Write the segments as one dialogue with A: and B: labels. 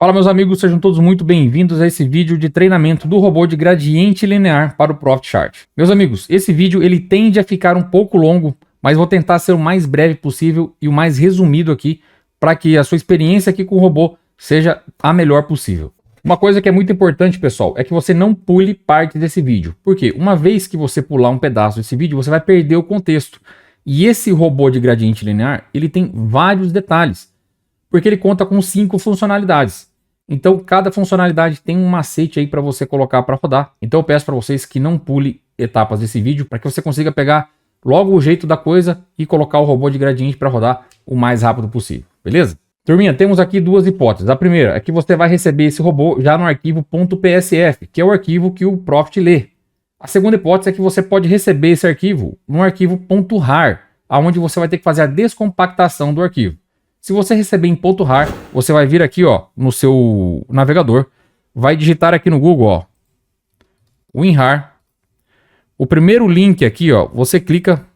A: Fala, meus amigos, sejam todos muito bem-vindos a esse vídeo de treinamento do robô de gradiente linear para o Profit Chart. Meus amigos, esse vídeo ele tende a ficar um pouco longo, mas vou tentar ser o mais breve possível e o mais resumido aqui para que a sua experiência aqui com o robô seja a melhor possível. Uma coisa que é muito importante, pessoal, é que você não pule parte desse vídeo. Porque uma vez que você pular um pedaço desse vídeo, você vai perder o contexto. E esse robô de gradiente linear, ele tem vários detalhes, porque ele conta com 5 funcionalidades. Então, cada funcionalidade tem um macete aí para você colocar para rodar. Então, eu peço para vocês que não pule etapas desse vídeo para que você consiga pegar logo o jeito da coisa e colocar o robô de gradiente para rodar o mais rápido possível, beleza? Turminha, temos aqui duas hipóteses. A primeira é que você vai receber esse robô já no arquivo .psf, que é o arquivo que o Profit lê. A segunda hipótese é que você pode receber esse arquivo no arquivo .rar, onde você vai ter que fazer a descompactação do arquivo. Se você receber em .rar, você vai vir aqui, ó, no seu navegador, vai digitar aqui no Google, ó, WinRAR. O primeiro link aqui, ó, você clica,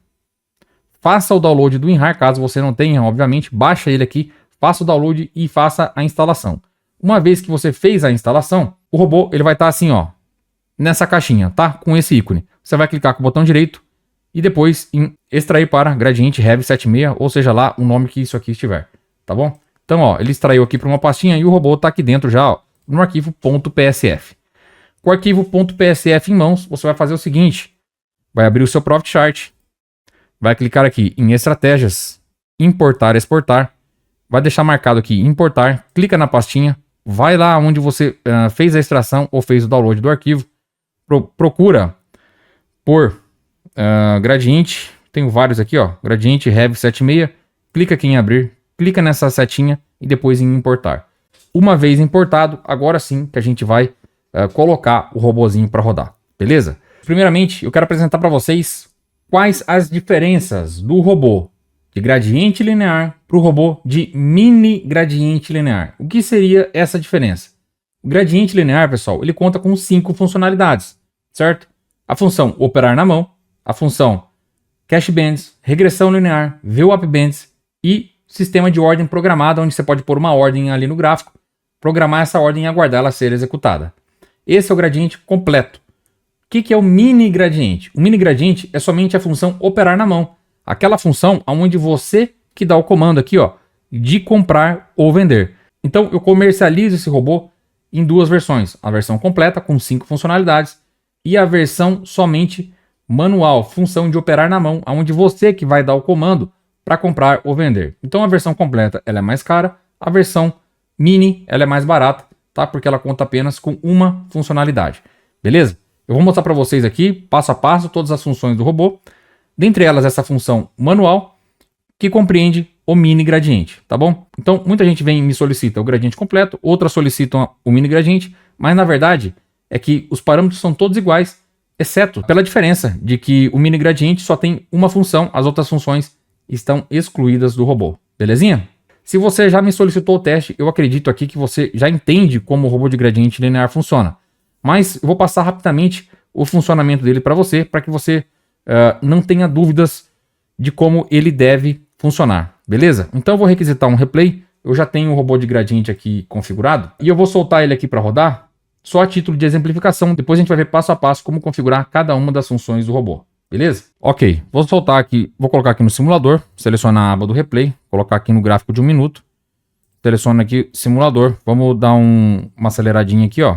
A: faça o download do WinRAR, caso você não tenha, obviamente, baixa ele aqui, faça o download e faça a instalação. Uma vez que você fez a instalação, o robô ele vai estar assim, ó, nessa caixinha, tá? Com esse ícone. Você vai clicar com o botão direito e depois em extrair para Gradiente Heavy 76, ou seja lá o nome que isso aqui estiver, tá bom? Então, ó, ele extraiu aqui para uma pastinha e o robô tá aqui dentro já, ó, no arquivo .psf. Com o arquivo .psf em mãos, você vai fazer o seguinte, vai abrir o seu Profit Chart, vai clicar aqui em Estratégias, Importar, Exportar, vai deixar marcado aqui Importar, clica na pastinha, vai lá onde você fez a extração ou fez o download do arquivo, procura por Gradiente, tenho vários aqui, ó, Gradiente Heavy 76, clica aqui em abrir, clica nessa setinha e depois em importar. Uma vez importado, agora sim que a gente vai colocar o robozinho para rodar, beleza? Primeiramente, eu quero apresentar para vocês quais as diferenças do robô de gradiente linear para o robô de mini gradiente linear. O que seria essa diferença? O gradiente linear, pessoal, ele conta com 5 funcionalidades, certo? A função operar na mão, a função Cache Bands, regressão linear, VWAP Bands e sistema de ordem programada, onde você pode pôr uma ordem ali no gráfico, programar essa ordem e aguardar ela ser executada. Esse é o gradiente completo. O que é o mini gradiente? O mini gradiente é somente a função operar na mão. Aquela função onde você que dá o comando aqui, ó, de comprar ou vender. Então eu comercializo esse robô em duas versões. A versão completa com 5 funcionalidades e a versão somente manual, função de operar na mão, onde você que vai dar o comando para comprar ou vender. Então a versão completa ela é mais cara, a versão mini ela é mais barata, tá? Porque ela conta apenas com uma funcionalidade. Beleza? Eu vou mostrar para vocês aqui, passo a passo, todas as funções do robô. Dentre elas, essa função manual, que compreende o mini gradiente, tá bom? Então, muita gente vem e me solicita o gradiente completo, outras solicitam o mini gradiente, mas na verdade é que os parâmetros são todos iguais, exceto pela diferença de que o mini gradiente só tem uma função, as outras funções estão excluídas do robô, belezinha? Se você já me solicitou o teste, eu acredito aqui que você já entende como o robô de gradiente linear funciona. Mas eu vou passar rapidamente o funcionamento dele para você que você não tenha dúvidas de como ele deve funcionar, beleza? Então eu vou requisitar um replay, eu já tenho o robô de gradiente aqui configurado e eu vou soltar ele aqui para rodar só a título de exemplificação, depois a gente vai ver passo a passo como configurar cada uma das funções do robô, beleza? Ok, vou soltar aqui, vou colocar aqui no simulador, selecionar a aba do replay, colocar aqui no gráfico de 1 minuto, seleciono aqui simulador, vamos dar uma aceleradinha aqui, ó.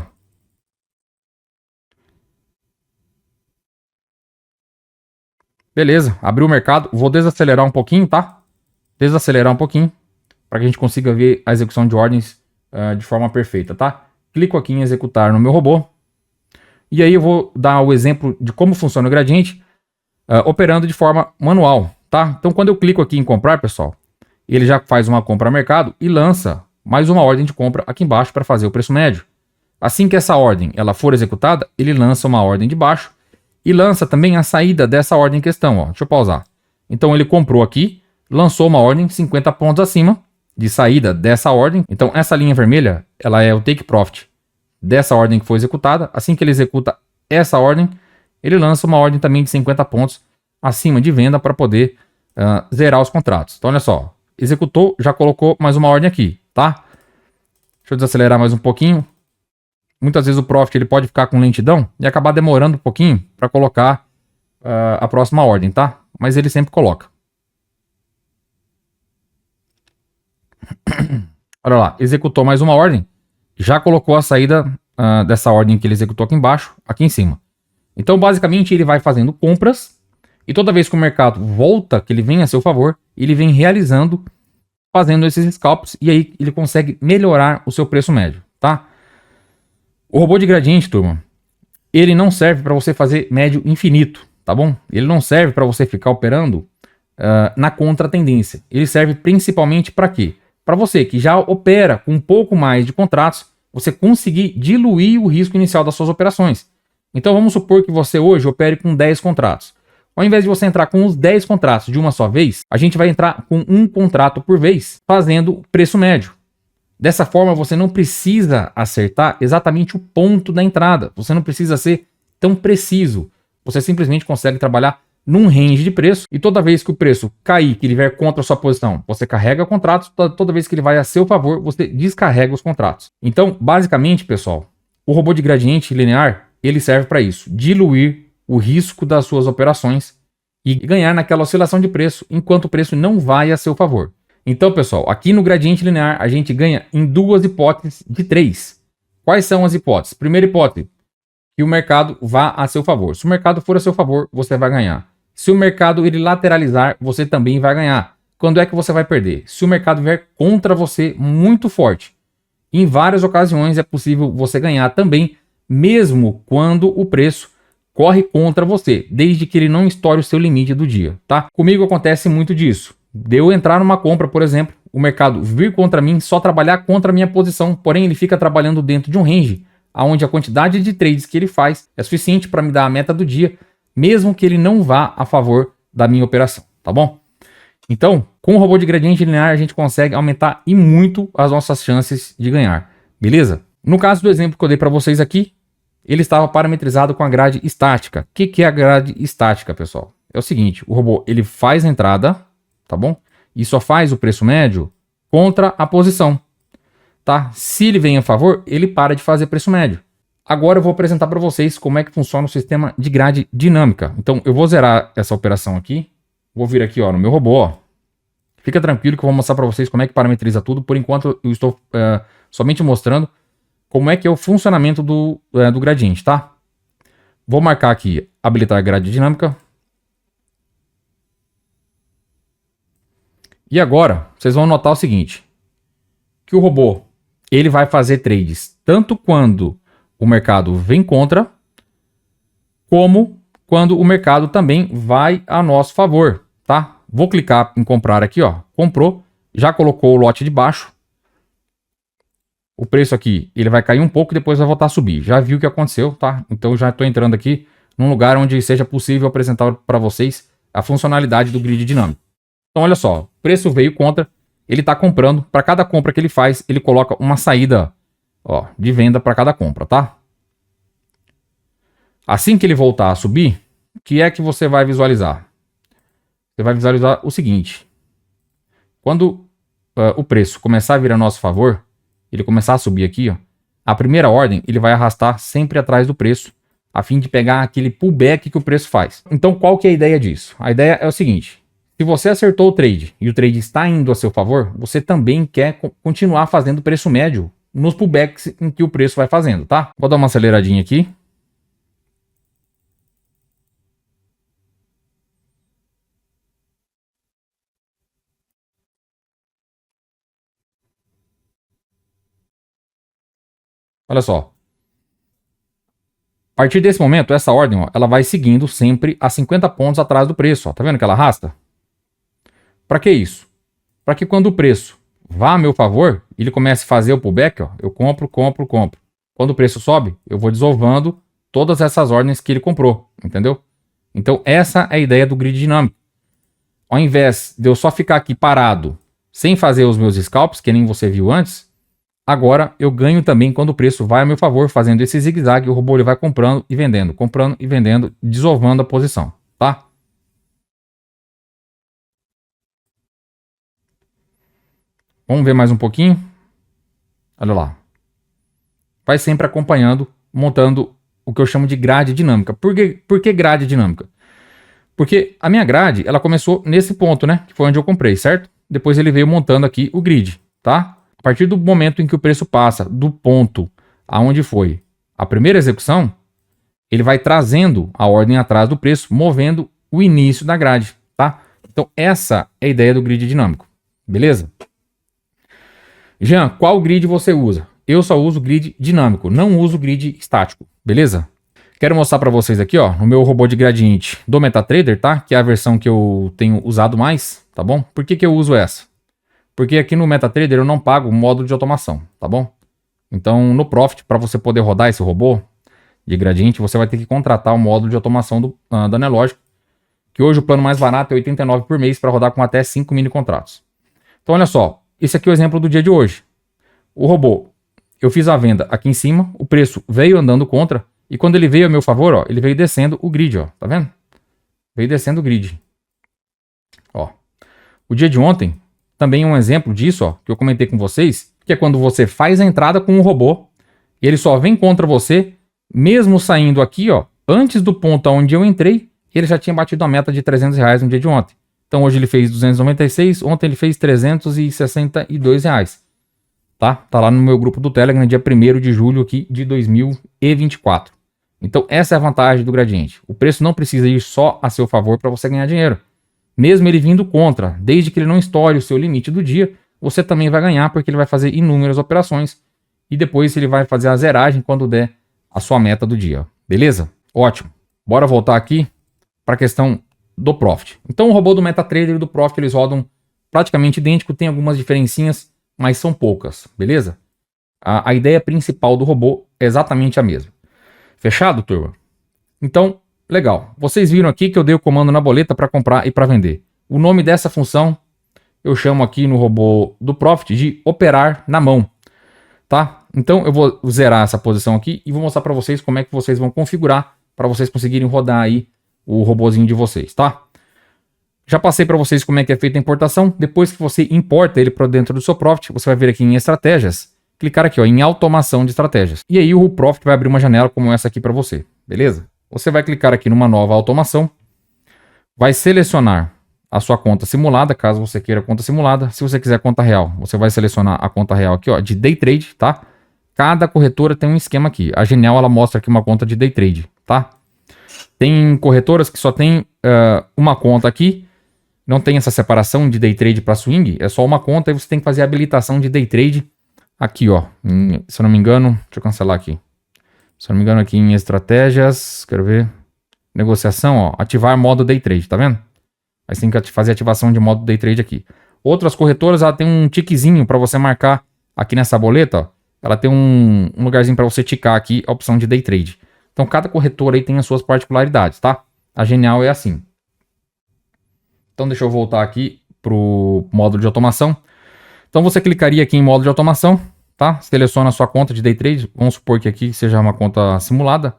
A: Beleza, abriu o mercado. Vou desacelerar um pouquinho, tá? Desacelerar um pouquinho para que a gente consiga ver a execução de ordens de forma perfeita, tá? Clico aqui em executar no meu robô. E aí eu vou dar o exemplo de como funciona o gradiente operando de forma manual, tá? Então quando eu clico aqui em comprar, pessoal, ele já faz uma compra a mercado e lança mais uma ordem de compra aqui embaixo para fazer o preço médio. Assim que essa ordem ela for executada, ele lança uma ordem de baixo e lança também a saída dessa ordem em questão, ó. Deixa eu pausar. Então ele comprou aqui, lançou uma ordem 50 pontos acima de saída dessa ordem. Então essa linha vermelha, ela é o take profit dessa ordem que foi executada. Assim que ele executa essa ordem, ele lança uma ordem também de 50 pontos acima de venda para poder zerar os contratos. Então olha só, executou, já colocou mais uma ordem aqui, tá? Deixa eu desacelerar mais um pouquinho. Muitas vezes o Profit ele pode ficar com lentidão e acabar demorando um pouquinho para colocar a próxima ordem, tá? Mas ele sempre coloca. Olha lá, executou mais uma ordem, já colocou a saída dessa ordem que ele executou aqui embaixo, aqui em cima. Então, basicamente, ele vai fazendo compras e toda vez que o mercado volta, que ele vem a seu favor, ele vem realizando, fazendo esses scalps e aí ele consegue melhorar o seu preço médio, tá? O robô de gradiente, turma, ele não serve para você fazer médio infinito, tá bom? Ele não serve para você ficar operando na contratendência. Ele serve principalmente para quê? Para você que já opera com um pouco mais de contratos, você conseguir diluir o risco inicial das suas operações. Então vamos supor que você hoje opere com 10 contratos. Ao invés de você entrar com os 10 contratos de uma só vez, a gente vai entrar com um contrato por vez, fazendo preço médio. Dessa forma, você não precisa acertar exatamente o ponto da entrada. Você não precisa ser tão preciso. Você simplesmente consegue trabalhar num range de preço e toda vez que o preço cair, que ele vier contra a sua posição, você carrega contratos, toda vez que ele vai a seu favor, você descarrega os contratos. Então, basicamente, pessoal, o robô de gradiente linear, ele serve para isso, diluir o risco das suas operações e ganhar naquela oscilação de preço, enquanto o preço não vai a seu favor. Então, pessoal, aqui no gradiente linear, a gente ganha em duas hipóteses de 3. Quais são as hipóteses? Primeira hipótese, que o mercado vá a seu favor. Se o mercado for a seu favor, você vai ganhar. Se o mercado ele lateralizar, você também vai ganhar. Quando é que você vai perder? Se o mercado vier contra você muito forte. Em várias ocasiões é possível você ganhar também, mesmo quando o preço corre contra você, desde que ele não estoure o seu limite do dia, tá? Comigo acontece muito disso. De eu entrar numa compra, por exemplo, o mercado vir contra mim, só trabalhar contra a minha posição, porém ele fica trabalhando dentro de um range, onde a quantidade de trades que ele faz é suficiente para me dar a meta do dia, mesmo que ele não vá a favor da minha operação, tá bom? Então, com o robô de gradiente linear, a gente consegue aumentar e muito as nossas chances de ganhar, beleza? No caso do exemplo que eu dei para vocês aqui, ele estava parametrizado com a grade estática. O que é a grade estática, pessoal? É o seguinte, o robô ele faz a entrada, tá bom? E só faz o preço médio contra a posição, tá? Se ele vem a favor, ele para de fazer preço médio. Agora eu vou apresentar para vocês como é que funciona o sistema de grade dinâmica. Então eu vou zerar essa operação aqui. Vou vir aqui ó, no meu robô. Ó. Fica tranquilo que eu vou mostrar para vocês como é que parametriza tudo. Por enquanto eu estou somente mostrando como é que é o funcionamento do gradiente, tá? Vou marcar aqui, habilitar a grade dinâmica. E agora vocês vão notar o seguinte. Que o robô ele vai fazer trades tanto quando o mercado vem contra, como quando o mercado também vai a nosso favor, tá? Vou clicar em comprar aqui, ó. Comprou, já colocou o lote de baixo. O preço aqui, ele vai cair um pouco e depois vai voltar a subir. Já viu o que aconteceu, tá? Então já estou entrando aqui num lugar onde seja possível apresentar para vocês a funcionalidade do grid dinâmico. Então olha só, o preço veio contra, ele está comprando. Para cada compra que ele faz, ele coloca uma saída ó, de venda para cada compra, tá? Assim que ele voltar a subir, o que é que você vai visualizar? Você vai visualizar o seguinte. Quando o preço começar a vir a nosso favor, ele começar a subir aqui, ó, a primeira ordem ele vai arrastar sempre atrás do preço, a fim de pegar aquele pullback que o preço faz. Então qual que é a ideia disso? A ideia é o seguinte. Se você acertou o trade e o trade está indo a seu favor, você também quer continuar fazendo preço médio nos pullbacks em que o preço vai fazendo, tá? Vou dar uma aceleradinha aqui. Olha só. A partir desse momento, essa ordem, ó, ela vai seguindo sempre a 50 pontos atrás do preço. Ó. Tá vendo que ela arrasta? Para que isso? Para que quando o preço vá a meu favor, ele comece a fazer o pullback, ó, eu compro, compro, compro. Quando o preço sobe, eu vou desovando todas essas ordens que ele comprou, entendeu? Então essa é a ideia do grid dinâmico. Ao invés de eu só ficar aqui parado, sem fazer os meus scalps, que nem você viu antes, agora eu ganho também quando o preço vai a meu favor, fazendo esse zigue-zague, o robô ele vai comprando e vendendo, desovando a posição, tá? Vamos ver mais um pouquinho. Olha lá. Vai sempre acompanhando, montando o que eu chamo de grade dinâmica. Por que grade dinâmica? Porque a minha grade, ela começou nesse ponto, né? Que foi onde eu comprei, certo? Depois ele veio montando aqui o grid, tá? A partir do momento em que o preço passa do ponto aonde foi a primeira execução, ele vai trazendo a ordem atrás do preço, movendo o início da grade, tá? Então essa é a ideia do grid dinâmico, beleza? Jean, qual grid você usa? Eu só uso grid dinâmico, não uso grid estático, beleza? Quero mostrar para vocês aqui, ó, no meu robô de gradiente do MetaTrader, tá? Que é a versão que eu tenho usado mais, tá bom? Por que eu uso essa? Porque aqui no MetaTrader eu não pago o módulo de automação, tá bom? Então no Profit, para você poder rodar esse robô de gradiente, você vai ter que contratar o módulo de automação da Nelogic, que hoje o plano mais barato é R$ 89 por mês para rodar com até 5 mini contratos. Então olha só, esse aqui é o exemplo do dia de hoje. O robô, eu fiz a venda aqui em cima, o preço veio andando contra, e quando ele veio a meu favor, ó, ele veio descendo o grid, ó, tá vendo? Veio descendo o grid. Ó. O dia de ontem também é um exemplo disso, ó, que eu comentei com vocês, que é quando você faz a entrada com o robô, e ele só vem contra você, mesmo saindo aqui, ó, antes do ponto onde eu entrei, ele já tinha batido a meta de R$300 no dia de ontem. Então hoje ele fez 296, ontem ele fez R$362. Tá lá no meu grupo do Telegram, dia 1º de julho aqui de 2024. Então essa é a vantagem do gradiente. O preço não precisa ir só a seu favor para você ganhar dinheiro. Mesmo ele vindo contra, desde que ele não estoure o seu limite do dia, você também vai ganhar porque ele vai fazer inúmeras operações e depois ele vai fazer a zeragem quando der a sua meta do dia. Beleza? Ótimo. Bora voltar aqui para a questão do Profit. Então o robô do MetaTrader e do Profit eles rodam praticamente idêntico, tem algumas diferencinhas, mas são poucas, beleza? A ideia principal do robô é exatamente a mesma. Fechado, turma? Então, legal. Vocês viram aqui que eu dei o comando na boleta para comprar e para vender. O nome dessa função eu chamo aqui no robô do Profit de operar na mão, tá? Então eu vou zerar essa posição aqui e vou mostrar para vocês como é que vocês vão configurar para vocês conseguirem rodar aí o robozinho de vocês, tá? Já passei para vocês como é que é feita a importação. Depois que você importa ele para dentro do seu Profit, você vai vir aqui em estratégias, clicar aqui ó, em automação de estratégias. E aí o Profit vai abrir uma janela como essa aqui para você, beleza? Você vai clicar aqui numa nova automação, vai selecionar a sua conta simulada, caso você queira conta simulada. Se você quiser conta real, você vai selecionar a conta real aqui ó, de Day Trade, tá? Cada corretora tem um esquema aqui. A Genial ela mostra aqui uma conta de Day Trade, tá? Tem corretoras que só tem uma conta aqui, não tem essa separação de Day Trade para Swing, é só uma conta e você tem que fazer a habilitação de Day Trade aqui, ó. Se eu não me engano, deixa eu cancelar aqui. Se eu não me engano aqui em estratégias, quero ver, negociação, ó, ativar modo Day Trade, tá vendo? Aí você tem que fazer a ativação de modo Day Trade aqui. Outras corretoras, ela tem um tiquezinho para você marcar aqui nessa boleta, ó. Ela tem um lugarzinho para você ticar aqui a opção de Day Trade. Então cada corretora aí tem as suas particularidades, tá? A Genial é assim. Então deixa eu voltar aqui pro módulo de automação. Então você clicaria aqui em módulo de automação, tá? Seleciona a sua conta de Day Trade. Vamos supor que aqui seja uma conta simulada.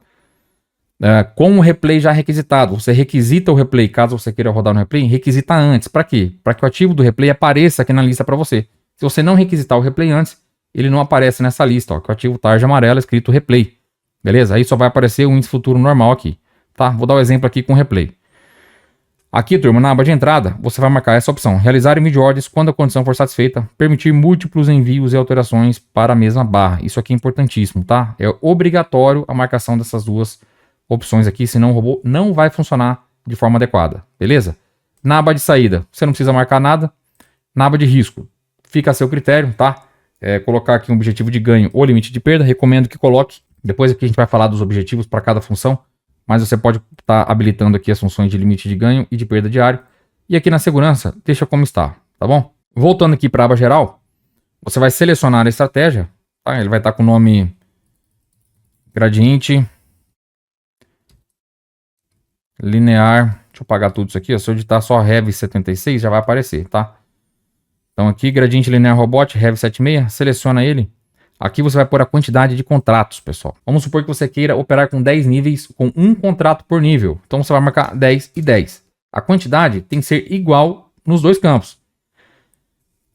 A: Com o replay já requisitado. Você requisita o replay, caso você queira rodar no replay, requisita antes. Para quê? Para que o ativo do replay apareça aqui na lista para você. Se você não requisitar o replay antes, ele não aparece nessa lista, ó, que o ativo tarja amarela escrito replay. Beleza? Aí só vai aparecer o índice futuro normal aqui, tá? Vou dar um exemplo aqui com replay. Aqui, turma, na aba de entrada, você vai marcar essa opção. Realizar envio de ordens quando a condição for satisfeita. Permitir múltiplos envios e alterações para a mesma barra. Isso aqui é importantíssimo, tá? É obrigatório a marcação dessas duas opções aqui, senão o robô não vai funcionar de forma adequada, beleza? Na aba de saída, você não precisa marcar nada. Na aba de risco, fica a seu critério, tá? Colocar aqui um objetivo de ganho ou limite de perda, recomendo que coloque. Depois aqui a gente vai falar dos objetivos para cada função, mas você pode estar habilitando aqui as funções de limite de ganho e de perda diário. E aqui na segurança, deixa como está, tá bom? Voltando aqui para a aba geral, você vai selecionar a estratégia, tá? Ele vai estar com o nome gradiente linear. Deixa eu apagar tudo isso aqui, ó. Se eu digitar só Rev 76 já vai aparecer, tá? Então aqui, gradiente linear robot, Rev 76, seleciona ele. Aqui você vai pôr a quantidade de contratos, pessoal. Vamos supor que você queira operar com 10 níveis, com um contrato por nível. Então você vai marcar 10 e 10. A quantidade tem que ser igual nos dois campos.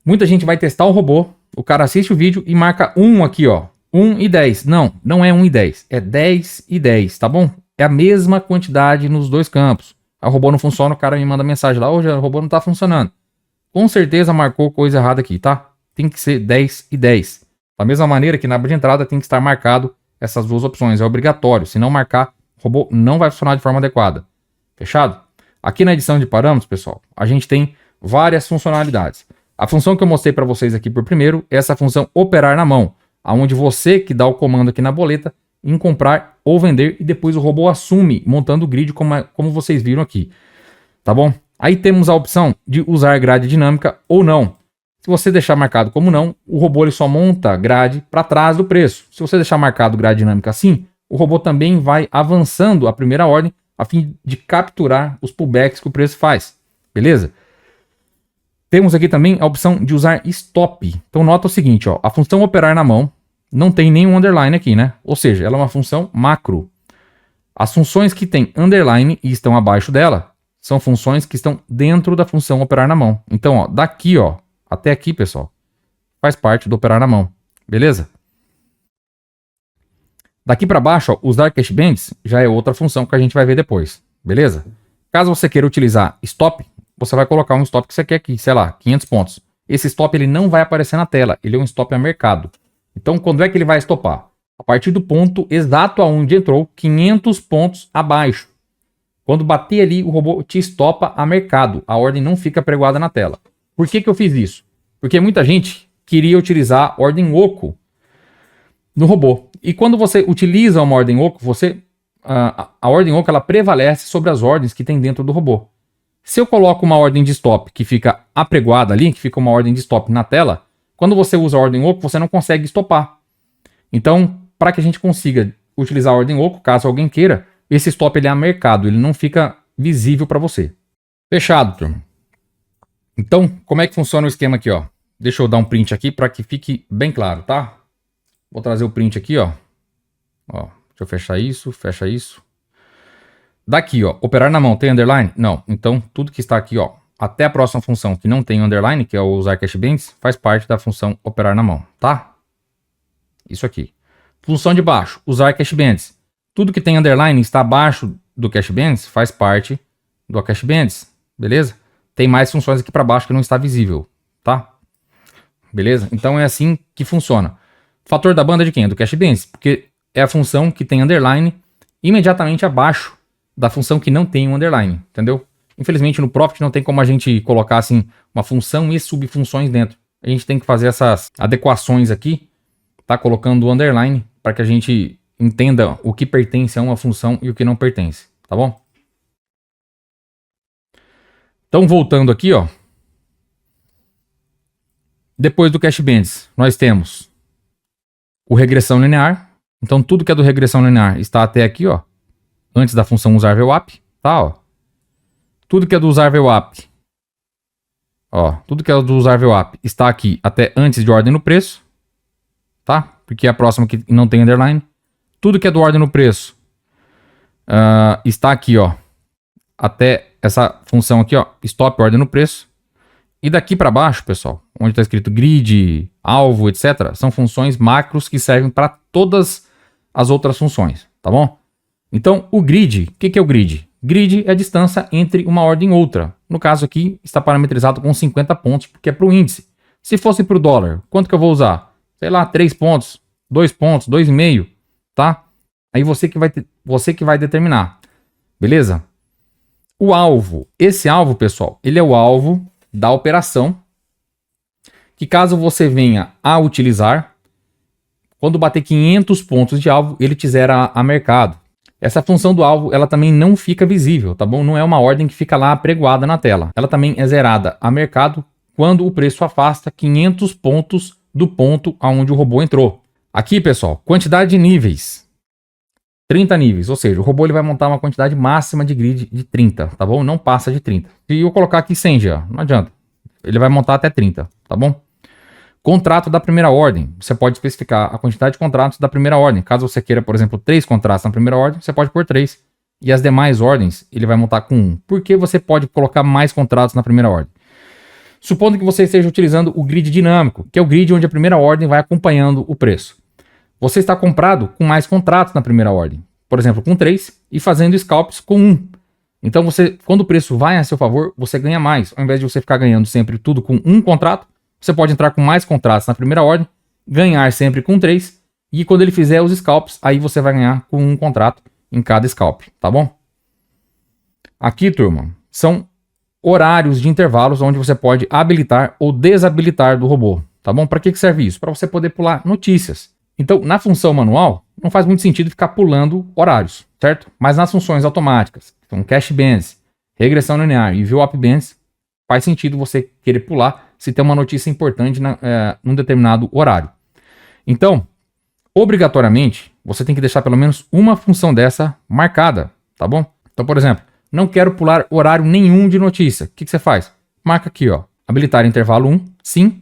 A: Muita gente vai testar o robô, O cara assiste o vídeo e marca 1 aqui, ó. 1 e 10. Não, não é 1 e 10. É 10 e 10, tá bom? É a mesma quantidade nos dois campos. O robô não funciona, o cara me manda mensagem lá, hoje o robô não tá funcionando. Com certeza marcou coisa errada aqui, tá? Tem que ser 10 e 10. Da mesma maneira que na aba de entrada tem que estar marcado essas duas opções. É obrigatório. Se não marcar, o robô não vai funcionar de forma adequada. Fechado? Aqui na edição de parâmetros, pessoal, a gente tem várias funcionalidades. A função que eu mostrei para vocês aqui por primeiro é essa função operar na mão, onde você que dá o comando aqui na boleta em comprar ou vender e depois o robô assume montando o grid como vocês viram aqui. Tá bom? Aí temos a opção de usar grade dinâmica ou não. Se você deixar marcado como não, o robô ele só monta grade para trás do preço. Se você deixar marcado grade dinâmica assim, o robô também vai avançando a primeira ordem a fim de capturar os pullbacks que o preço faz. Beleza? Temos aqui também a opção de usar stop. Então nota o seguinte, ó, a função operar na mão não tem nenhum underline aqui, né? Ou seja, ela é uma função macro. As funções que tem underline e estão abaixo dela são funções que estão dentro da função operar na mão. Então, ó, daqui, ó, até aqui, pessoal, faz parte do operar na mão. Beleza? Daqui para baixo, ó, usar cash bands já é outra função que a gente vai ver depois. Beleza? Caso você queira utilizar stop, você vai colocar um stop que você quer aqui, sei lá, 500 pontos. Esse stop ele não vai aparecer na tela, ele é um stop a mercado. Então, quando é que ele vai stopar? A partir do ponto exato aonde entrou, 500 pontos abaixo. Quando bater ali, o robô te estopa a mercado. A ordem não fica pregoada na tela. Por que eu fiz isso? Porque muita gente queria utilizar ordem oco no robô. E quando você utiliza uma ordem oco, a ordem oco ela prevalece sobre as ordens que tem dentro do robô. Se eu coloco uma ordem de stop que fica apregoada ali, que fica uma ordem de stop na tela, quando você usa a ordem oco, você não consegue estopar. Então, para que a gente consiga utilizar a ordem oco, caso alguém queira, esse stop ele é a mercado, ele não fica visível para você. Fechado, turma. Então, como é que funciona o esquema aqui, ó? Deixa eu dar um print aqui para que fique bem claro, tá? Vou trazer o print aqui, ó. Ó, deixa eu fechar isso, fecha isso. Daqui, ó, operar na mão, tem underline? Não. Então, tudo que está aqui, ó, até a próxima função que não tem underline, que é o usar cash bands, faz parte da função operar na mão, tá? Isso aqui. Função de baixo, usar cash bands. Tudo que tem underline está abaixo do cash bands, faz parte do cash bands, beleza? Tem mais funções aqui para baixo que não está visível, tá? Beleza? Então é assim que funciona. Fator da banda de quem? Do cash bands, porque é a função que tem underline imediatamente abaixo da função que não tem um underline, entendeu? Infelizmente no Profit não tem como a gente colocar assim uma função e subfunções dentro. A gente tem que fazer essas adequações aqui, tá? Colocando o underline para que a gente entenda o que pertence a uma função e o que não pertence, tá bom? Então voltando aqui, ó. Depois do cash bands, nós temos o regressão linear. Então tudo que é do regressão linear está até aqui, ó. Antes da função usar VWAP, tá, ó. Tudo que é do usar VWAP, ó, tudo que é do usar VWAP está aqui até antes de ordem no preço, tá? Porque é a próxima que não tem underline. Tudo que é do ordem no preço está aqui, ó, até essa função aqui, ó, stop ordem no preço. E daqui para baixo, pessoal, onde está escrito grid, alvo, etc., são funções macros que servem para todas as outras funções, tá bom? Então, o grid, o que é o grid? Grid é a distância entre uma ordem e outra. No caso aqui, está parametrizado com 50 pontos, porque é para o índice. Se fosse para o dólar, quanto que eu vou usar? Sei lá, 3 pontos, 2 pontos, 2,5, tá? Aí você que vai determinar, beleza? O alvo, esse alvo, pessoal, ele é o alvo da operação, que caso você venha a utilizar, quando bater 500 pontos de alvo, ele te zera a mercado. Essa função do alvo, ela também não fica visível, tá bom? Não é uma ordem que fica lá apregoada na tela. Ela também é zerada a mercado quando o preço afasta 500 pontos do ponto aonde o robô entrou. Aqui, pessoal, quantidade de níveis. 30 níveis, ou seja, o robô ele vai montar uma quantidade máxima de grid de 30, tá bom? Não passa de 30. Se eu colocar aqui 100 já, não adianta. Ele vai montar até 30, tá bom? Contrato da primeira ordem. Você pode especificar a quantidade de contratos da primeira ordem. Caso você queira, por exemplo, 3 contratos na primeira ordem, você pode pôr 3. E as demais ordens, ele vai montar com 1. Por que você pode colocar mais contratos na primeira ordem? Supondo que você esteja utilizando o grid dinâmico, que é o grid onde a primeira ordem vai acompanhando o preço. Você está comprado com mais contratos na primeira ordem, por exemplo, com 3 e fazendo scalps com 1. Então, quando o preço vai a seu favor, você ganha mais. Ao invés de você ficar ganhando sempre tudo com um contrato, você pode entrar com mais contratos na primeira ordem, ganhar sempre com 3, e quando ele fizer os scalps, aí você vai ganhar com um contrato em cada scalp, tá bom? Aqui, turma, são horários de intervalos onde você pode habilitar ou desabilitar do robô, tá bom? Para que serve isso? Para você poder pular notícias. Então, na função manual, não faz muito sentido ficar pulando horários, certo? Mas nas funções automáticas, então cache bands, regressão linear e view up bands, faz sentido você querer pular se tem uma notícia importante num determinado horário. Então, obrigatoriamente, você tem que deixar pelo menos uma função dessa marcada, tá bom? Então, por exemplo, não quero pular horário nenhum de notícia. O que você faz? Marca aqui, ó, habilitar intervalo 1, sim,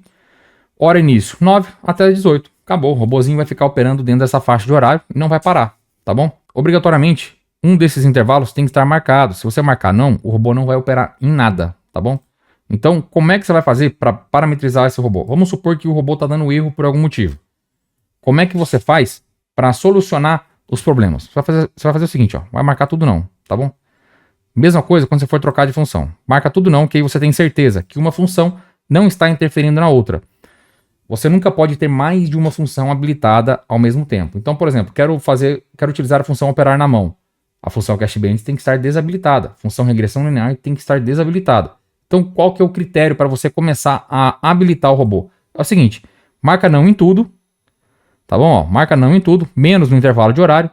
A: hora início 9 até 18. Acabou, o robozinho vai ficar operando dentro dessa faixa de horário e não vai parar, tá bom? Obrigatoriamente, um desses intervalos tem que estar marcado. Se você marcar não, o robô não vai operar em nada, tá bom? Então, como é que você vai fazer para parametrizar esse robô? Vamos supor que o robô está dando erro por algum motivo. Como é que você faz para solucionar os problemas? Você vai fazer o seguinte, ó, vai marcar tudo não, tá bom? Mesma coisa quando você for trocar de função. Marca tudo não, que aí você tem certeza que uma função não está interferindo na outra. Você nunca pode ter mais de uma função habilitada ao mesmo tempo. Então, por exemplo, quero utilizar a função operar na mão. A função cache bands tem que estar desabilitada. A função regressão linear tem que estar desabilitada. Então, qual que é o critério para você começar a habilitar o robô? É o seguinte, marca não em tudo, tá bom? Ó, marca não em tudo, menos no intervalo de horário.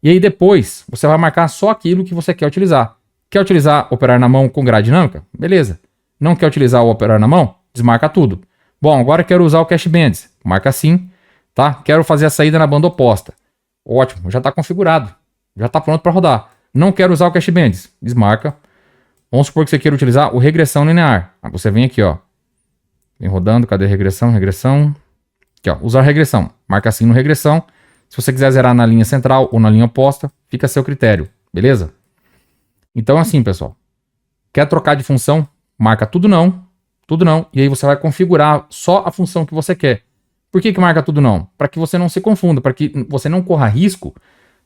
A: E aí depois, você vai marcar só aquilo que você quer utilizar. Quer utilizar operar na mão com grade dinâmica? Beleza. Não quer utilizar o operar na mão? Desmarca tudo. Bom, agora quero usar o cache bands. Marca sim, tá? Quero fazer a saída na banda oposta. Ótimo, já está configurado. Já está pronto para rodar. Não quero usar o cache bands. Desmarca. Vamos supor que você queira utilizar o regressão linear. Aí você vem aqui, ó. Vem rodando, cadê regressão? Regressão. Aqui, ó. Usar regressão. Marca sim no regressão. Se você quiser zerar na linha central ou na linha oposta, fica a seu critério. Beleza? Então, assim, pessoal. Quer trocar de função? Marca tudo não. Tudo não. E aí você vai configurar só a função que você quer. Por que marca tudo não? Para que você não se confunda, para que você não corra risco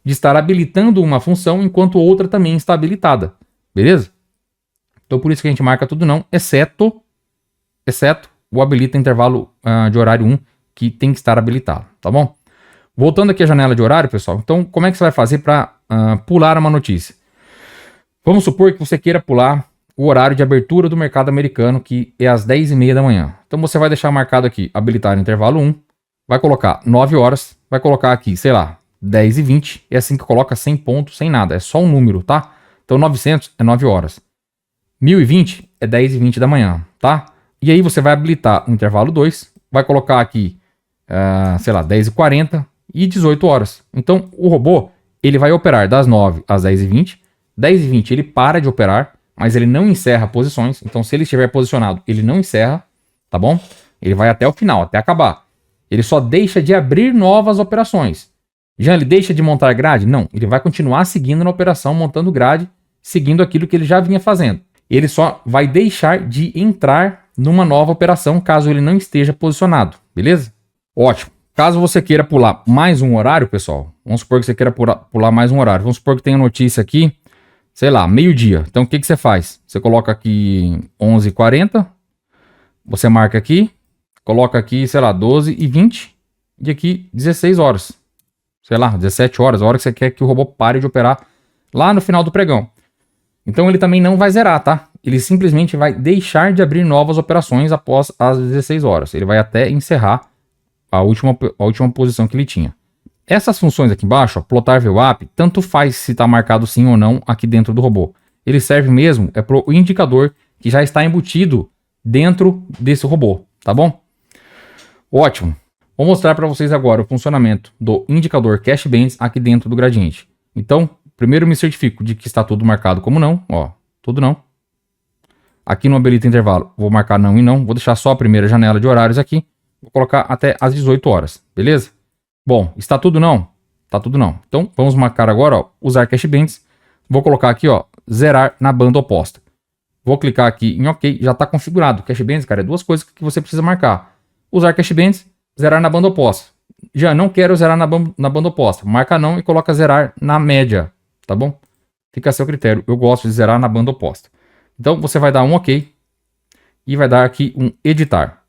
A: de estar habilitando uma função enquanto outra também está habilitada. Beleza? Então por isso que a gente marca tudo não, exceto o habilita intervalo de horário 1, que tem que estar habilitado, tá bom? Voltando aqui à janela de horário, pessoal. Então como é que você vai fazer para pular uma notícia? Vamos supor que você queira pular o horário de abertura do mercado americano, que é às 10h30 da manhã. Então você vai deixar marcado aqui, habilitar intervalo 1, vai colocar 9 horas, vai colocar aqui, sei lá, 10h20, é assim que coloca sem ponto, sem nada, é só um número, tá? Então 900 é 9 horas. 1020 é 10h20 da manhã, tá? E aí você vai habilitar o intervalo 2, vai colocar aqui, sei lá, 10h40 e 18 horas. Então o robô, ele vai operar das 9 às 10h20, 10h20 ele para de operar, mas ele não encerra posições. Então, se ele estiver posicionado, ele não encerra, tá bom? Ele vai até o final, até acabar. Ele só deixa de abrir novas operações. Já ele deixa de montar grade? Não, ele vai continuar seguindo na operação, montando grade, seguindo aquilo que ele já vinha fazendo. Ele só vai deixar de entrar numa nova operação, caso ele não esteja posicionado, beleza? Ótimo. Caso você queira pular mais um horário, pessoal, vamos supor que você queira pular mais um horário. Vamos supor que tenha notícia aqui, sei lá, meio-dia. Então, o que você faz? Você coloca aqui 11h40, você marca aqui, coloca aqui, sei lá, 12h20 e aqui 16 horas. Sei lá, 17 horas, a hora que você quer que o robô pare de operar lá no final do pregão. Então, ele também não vai zerar, tá? Ele simplesmente vai deixar de abrir novas operações após as 16 horas. Ele vai até encerrar a última posição que ele tinha. Essas funções aqui embaixo, ó, plotar VWAP, tanto faz se está marcado sim ou não aqui dentro do robô. Ele serve mesmo para o indicador que já está embutido dentro desse robô, tá bom? Ótimo. Vou mostrar para vocês agora o funcionamento do indicador cache bands aqui dentro do gradiente. Então, primeiro me certifico de que está tudo marcado como não, ó, tudo não. Aqui no habilita intervalo, vou marcar não e não, vou deixar só a primeira janela de horários aqui, vou colocar até às 18 horas, beleza? Bom, está tudo não? Tá tudo não. Então, vamos marcar agora, ó, usar cache bands. Vou colocar aqui, ó, zerar na banda oposta. Vou clicar aqui em OK, já está configurado. Cache bands, cara, é duas coisas que você precisa marcar. Usar cache bands, zerar na banda oposta. Já não quero zerar na banda oposta. Marca não e coloca zerar na média, tá bom? Fica a seu critério. Eu gosto de zerar na banda oposta. Então você vai dar um OK e vai dar aqui um editar.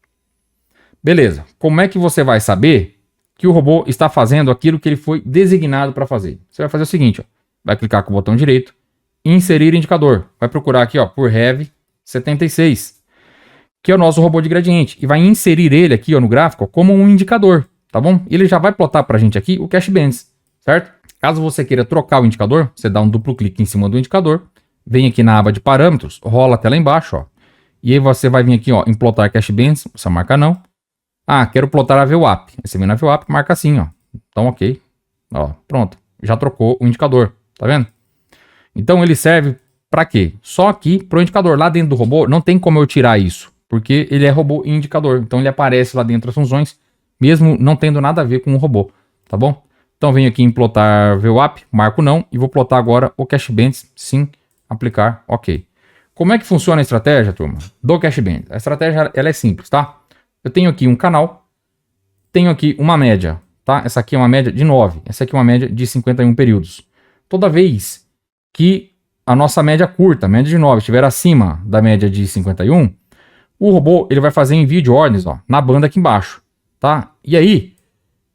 A: Beleza. Como é que você vai saber que o robô está fazendo aquilo que ele foi designado para fazer? Você vai fazer o seguinte, ó. Vai clicar com o botão direito, inserir indicador. Vai procurar aqui, ó, por Heavy 76, que é o nosso robô de gradiente, e vai inserir ele aqui, ó, no gráfico, ó, como um indicador, tá bom? Ele já vai plotar pra gente aqui o cache bands, certo? Caso você queira trocar o indicador, você dá um duplo clique em cima do indicador, vem aqui na aba de parâmetros, rola até lá embaixo, ó. E aí você vai vir aqui, ó, em plotar cache bands, você marca não. Ah, quero plotar a VWAP. Aí você vem na VWAP, marca assim, ó. Então, ok. Ó, pronto. Já trocou o indicador, tá vendo? Então ele serve para quê? Só aqui pro indicador. Lá dentro do robô não tem como eu tirar isso, porque ele é robô e indicador. Então ele aparece lá dentro das funções, mesmo não tendo nada a ver com o robô, tá bom? Então venho aqui em plotar VWAP, marco não, e vou plotar agora o cache bands, sim, aplicar, ok. Como é que funciona a estratégia, turma, do cache bands? A estratégia, ela é simples, tá? Eu tenho aqui um canal, tenho aqui uma média, tá? Essa aqui é uma média de 9, essa aqui é uma média de 51 períodos. Toda vez que a nossa média curta, a média de 9, estiver acima da média de 51, o robô ele vai fazer envio de ordens, ó, na banda aqui embaixo, tá? E aí,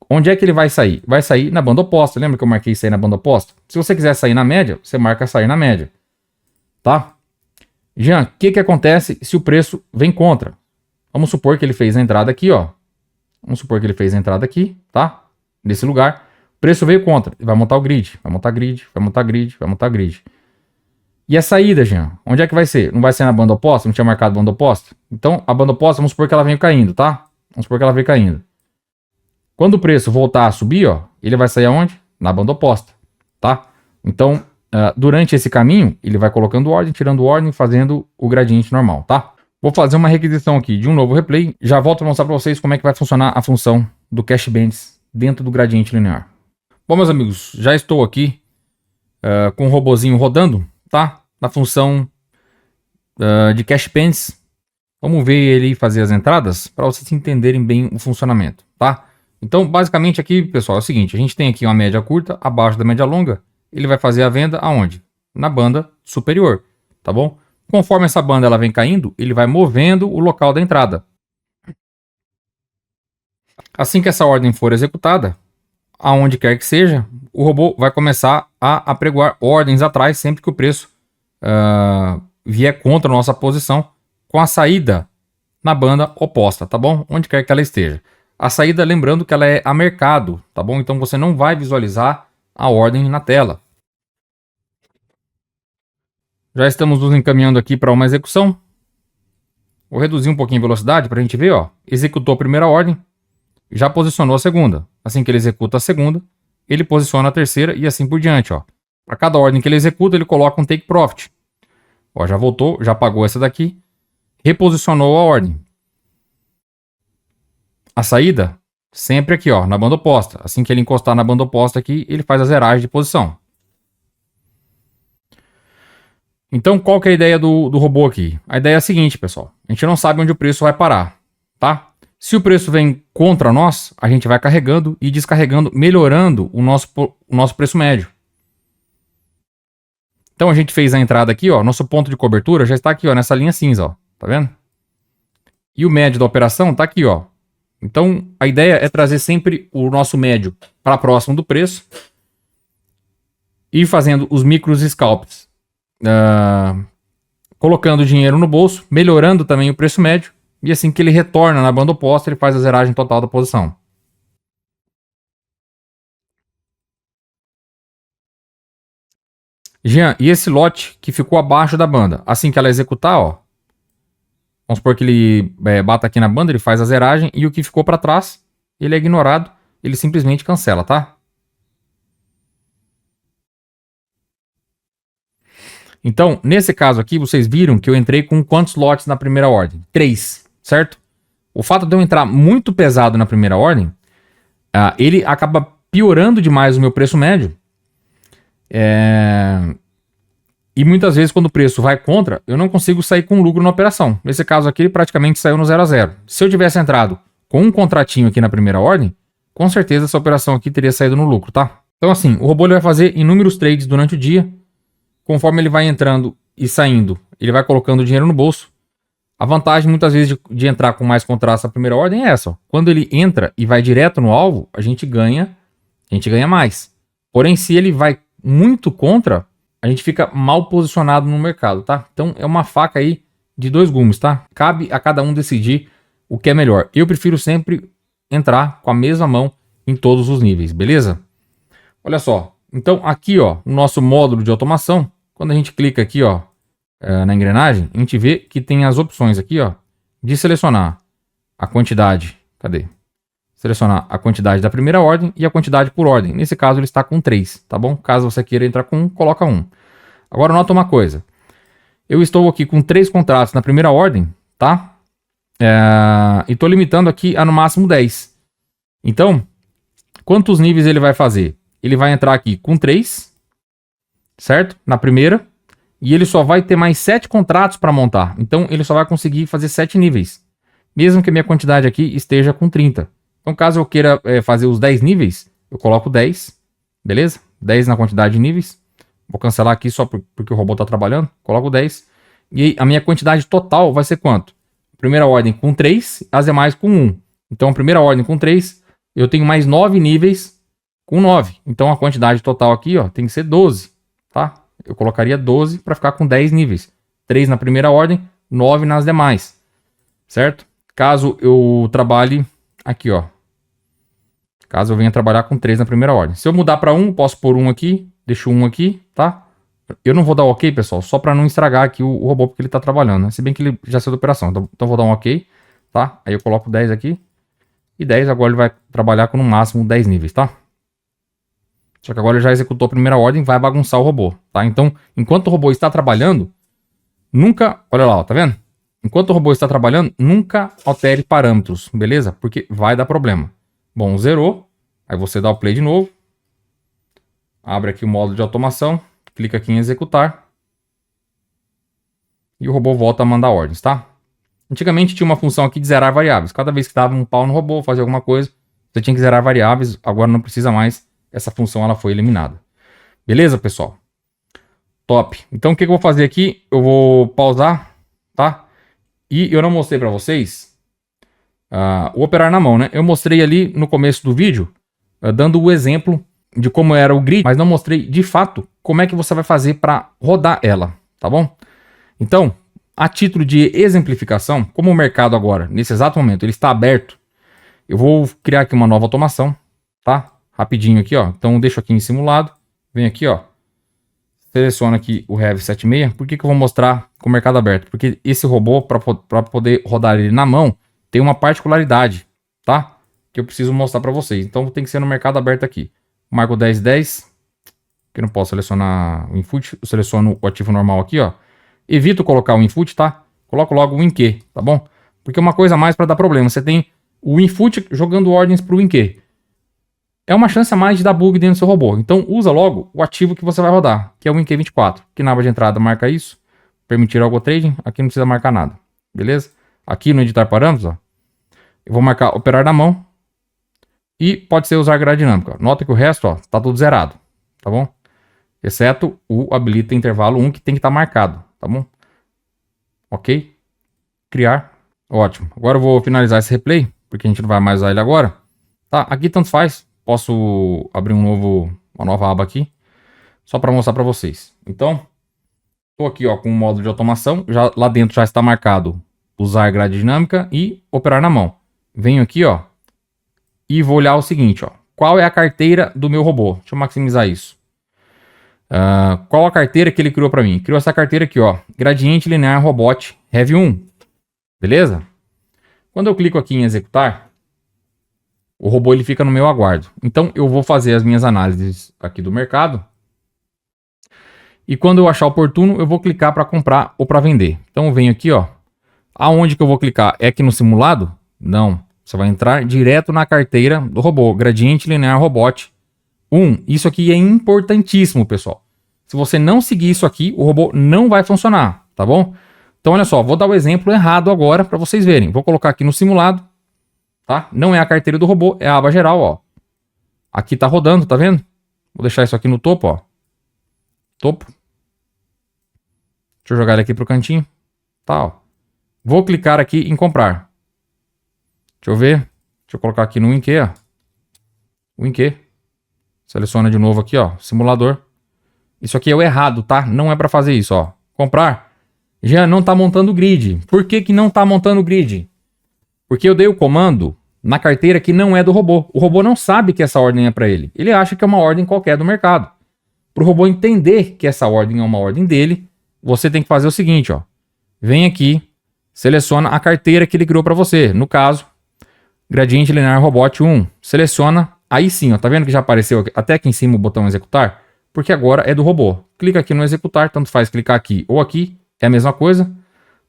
A: onde é que ele vai sair? Vai sair na banda oposta. Lembra que eu marquei sair na banda oposta? Se você quiser sair na média, você marca sair na média, tá? Jean, o que acontece se o preço vem contra? Vamos supor que ele fez a entrada aqui, ó. Vamos supor que ele fez a entrada aqui, tá? Nesse lugar. O preço veio contra. Ele vai montar o grid. Vai montar grid, vai montar grid, vai montar grid. E a saída, Jean? Onde é que vai ser? Não vai ser na banda oposta? Não tinha marcado banda oposta? Então, a banda oposta, vamos supor que ela veio caindo, tá? Vamos supor que ela veio caindo. Quando o preço voltar a subir, ó, ele vai sair aonde? Na banda oposta, tá? Então, durante esse caminho, ele vai colocando ordem, tirando ordem, fazendo o gradiente normal, tá? Vou fazer uma requisição aqui de um novo replay. Já volto a mostrar para vocês como é que vai funcionar a função do cache bands dentro do gradiente linear. Bom, meus amigos, já estou aqui com o robozinho rodando, tá? Na função de cache bands. Vamos ver ele fazer as entradas para vocês entenderem bem o funcionamento, tá? Então, basicamente aqui, pessoal, é o seguinte. A gente tem aqui uma média curta abaixo da média longa. Ele vai fazer a venda aonde? Na banda superior, tá bom? Conforme essa banda ela vem caindo, ele vai movendo o local da entrada. Assim que essa ordem for executada, aonde quer que seja, o robô vai começar a apregoar ordens atrás sempre que o preço vier contra a nossa posição, com a saída na banda oposta, tá bom? Onde quer que ela esteja. A saída, lembrando que ela é a mercado, tá bom? Então você não vai visualizar a ordem na tela. Já estamos nos encaminhando aqui para uma execução. Vou reduzir um pouquinho a velocidade para a gente ver, ó. Executou a primeira ordem, já posicionou a segunda. Assim que ele executa a segunda, ele posiciona a terceira e assim por diante, ó. Para cada ordem que ele executa, ele coloca um take profit. Ó, já voltou, já pagou essa daqui, reposicionou a ordem. A saída, sempre aqui, ó, na banda oposta. Assim que ele encostar na banda oposta aqui, ele faz a zeragem de posição. Então, qual que é a ideia do robô aqui? A ideia é a seguinte, pessoal. A gente não sabe onde o preço vai parar, tá? Se o preço vem contra nós, a gente vai carregando e descarregando, melhorando o nosso preço médio. Então, a gente fez a entrada aqui, ó. Nosso ponto de cobertura já está aqui, ó, nessa linha cinza, ó. Tá vendo? E o médio da operação tá aqui, ó. Então, a ideia é trazer sempre o nosso médio para próximo do preço e fazendo os micros scalps. Colocando dinheiro no bolso, melhorando também o preço médio, e assim que ele retorna na banda oposta, ele faz a zeragem total da posição. Jean, e esse lote que ficou abaixo da banda, assim que ela executar, ó, vamos supor que ele bata aqui na banda, ele faz a zeragem, e o que ficou para trás, ele é ignorado, ele simplesmente cancela, tá? Então, nesse caso aqui, vocês viram que eu entrei com quantos lotes na primeira ordem? 3, certo? O fato de eu entrar muito pesado na primeira ordem, ele acaba piorando demais o meu preço médio. E muitas vezes, quando o preço vai contra, eu não consigo sair com lucro na operação. Nesse caso aqui, ele praticamente saiu no 0 a 0. Se eu tivesse entrado com um contratinho aqui na primeira ordem, com certeza essa operação aqui teria saído no lucro, tá? Então assim, o robô ele vai fazer inúmeros trades durante o dia. Conforme ele vai entrando e saindo, ele vai colocando dinheiro no bolso. A vantagem muitas vezes de entrar com mais contratos na primeira ordem é essa. Ó. Quando ele entra e vai direto no alvo, a gente ganha mais. Porém, se ele vai muito contra, a gente fica mal posicionado no mercado, tá? Então é uma faca aí de dois gumes, tá? Cabe a cada um decidir o que é melhor. Eu prefiro sempre entrar com a mesma mão em todos os níveis, beleza? Olha só. Então aqui, ó, no nosso módulo de automação, quando a gente clica aqui, ó, na engrenagem, a gente vê que tem as opções aqui, ó, de selecionar a quantidade. Cadê? Selecionar a quantidade da primeira ordem e a quantidade por ordem. Nesse caso ele está com 3, tá bom? Caso você queira entrar com 1, coloca 1. Agora nota uma coisa. Eu estou aqui com 3 contratos na primeira ordem, tá? E estou limitando aqui a no máximo 10. Então, quantos níveis ele vai fazer? Ele vai entrar aqui com 3, certo? Na primeira. E ele só vai ter mais 7 contratos para montar. Então ele só vai conseguir fazer 7 níveis. Mesmo que a minha quantidade aqui esteja com 30. Então caso eu queira fazer os 10 níveis, eu coloco 10. Beleza? 10 na quantidade de níveis. Vou cancelar aqui só porque o robô está trabalhando. Coloco 10. E aí, a minha quantidade total vai ser quanto? Primeira ordem com 3, as demais com 1. Então a primeira ordem com 3, eu tenho mais 9 níveis com 9. Então a quantidade total aqui, ó, tem que ser 12. Tá? Eu colocaria 12 para ficar com 10 níveis. 3 na primeira ordem, 9 nas demais. Certo? Caso eu trabalhe aqui, ó. Caso eu venha trabalhar com 3 na primeira ordem. Se eu mudar para 1, posso pôr 1 aqui. Deixo 1 aqui, tá? Eu não vou dar OK, pessoal, só para não estragar aqui o robô porque ele tá trabalhando, né? Se bem que ele já saiu da operação. Então vou dar um OK, tá? Aí eu coloco 10 aqui. E 10 agora ele vai trabalhar com no máximo 10 níveis, tá? Só que agora ele já executou a primeira ordem, vai bagunçar o robô, tá? Então, enquanto o robô está trabalhando, nunca... Olha lá, ó, tá vendo? Enquanto o robô está trabalhando, nunca altere parâmetros, beleza? Porque vai dar problema. Bom, zerou. Aí você dá o play de novo. Abre aqui o módulo de automação. Clica aqui em executar. E o robô volta a mandar ordens, tá? Antigamente tinha uma função aqui de zerar variáveis. Cada vez que dava um pau no robô, fazia alguma coisa, você tinha que zerar variáveis. Agora não precisa mais. Essa função ela foi eliminada. Beleza, pessoal? Top. Então o que eu vou fazer aqui? Eu vou pausar, tá? E eu não mostrei para vocês o operar na mão, né? Eu mostrei ali no começo do vídeo, dando o exemplo de como era o grid, mas não mostrei de fato como é que você vai fazer para rodar ela, tá bom? Então, a título de exemplificação, como o mercado agora, nesse exato momento, ele está aberto, eu vou criar aqui uma nova automação, tá? Rapidinho aqui, ó. Então, deixo aqui em simulado, vem aqui, ó. Seleciono aqui o Rev 76. Por que eu vou mostrar com o mercado aberto? Porque esse robô, para poder rodar ele na mão, tem uma particularidade, tá? Que eu preciso mostrar para vocês. Então tem que ser no mercado aberto aqui. Marco 1010, que eu não posso selecionar o input. Eu seleciono o ativo normal aqui, ó. Evito colocar o input, tá? Coloco logo o WinQ, tá bom? Porque uma coisa a mais para dar problema. Você tem o input jogando ordens para o WinQ. É uma chance a mais de dar bug dentro do seu robô. Então usa logo o ativo que você vai rodar, que é o WinQ24. Aqui na aba de entrada marca isso. Permitir algo trading. Aqui não precisa marcar nada. Beleza? Aqui no editar parâmetros, ó. Eu vou marcar operar na mão. E pode ser usar grade dinâmica. Nota que o resto, ó, tá tudo zerado. Tá bom? Exceto o habilita intervalo 1 que tem que estar marcado. Tá bom? Ok? Criar. Ótimo. Agora eu vou finalizar esse replay, porque a gente não vai mais usar ele agora. Tá? Aqui tanto faz. Posso abrir uma nova aba aqui, só para mostrar para vocês. Então, estou aqui, ó, com o módulo de automação. Já, lá dentro já está marcado usar grade dinâmica e operar na mão. Venho aqui, ó, e vou olhar o seguinte, ó. Qual é a carteira do meu robô? Deixa eu maximizar isso. Qual a carteira que ele criou para mim? Criou essa carteira aqui, ó. Gradiente linear robot Rev 1. Beleza? Quando eu clico aqui em executar, o robô ele fica no meu aguardo. Então eu vou fazer as minhas análises aqui do mercado. E quando eu achar oportuno, eu vou clicar para comprar ou para vender. Então eu venho aqui, ó. Aonde que eu vou clicar? É aqui no simulado? Não. Você vai entrar direto na carteira do robô. Gradiente linear robot 1. Isso aqui é importantíssimo, pessoal. Se você não seguir isso aqui, o robô não vai funcionar, tá bom? Então, olha só, vou dar o exemplo errado agora para vocês verem. Vou colocar aqui no simulado, tá? Não é a carteira do robô, é a aba geral, ó. Aqui tá rodando, tá vendo? Vou deixar isso aqui no topo, ó. Topo. Deixa eu jogar ele aqui pro cantinho. Tá, ó. Vou clicar aqui em comprar. Deixa eu ver. Deixa eu colocar aqui no WinQ, ó. WinQ. Seleciona de novo aqui, ó. Simulador. Isso aqui é o errado, tá? Não é para fazer isso, ó. Comprar. Já não tá montando o grid. Por que que não tá montando o grid? Porque eu dei o comando na carteira que não é do robô. O robô não sabe que essa ordem é para ele. Ele acha que é uma ordem qualquer do mercado. Para o robô entender que essa ordem é uma ordem dele, você tem que fazer o seguinte, ó. Vem aqui, seleciona a carteira que ele criou para você. No caso, Gradiente Linear Robot 1. Seleciona, aí sim, ó. Tá vendo que já apareceu até aqui em cima o botão executar? Porque agora é do robô. Clica aqui no executar, tanto faz clicar aqui ou aqui, é a mesma coisa,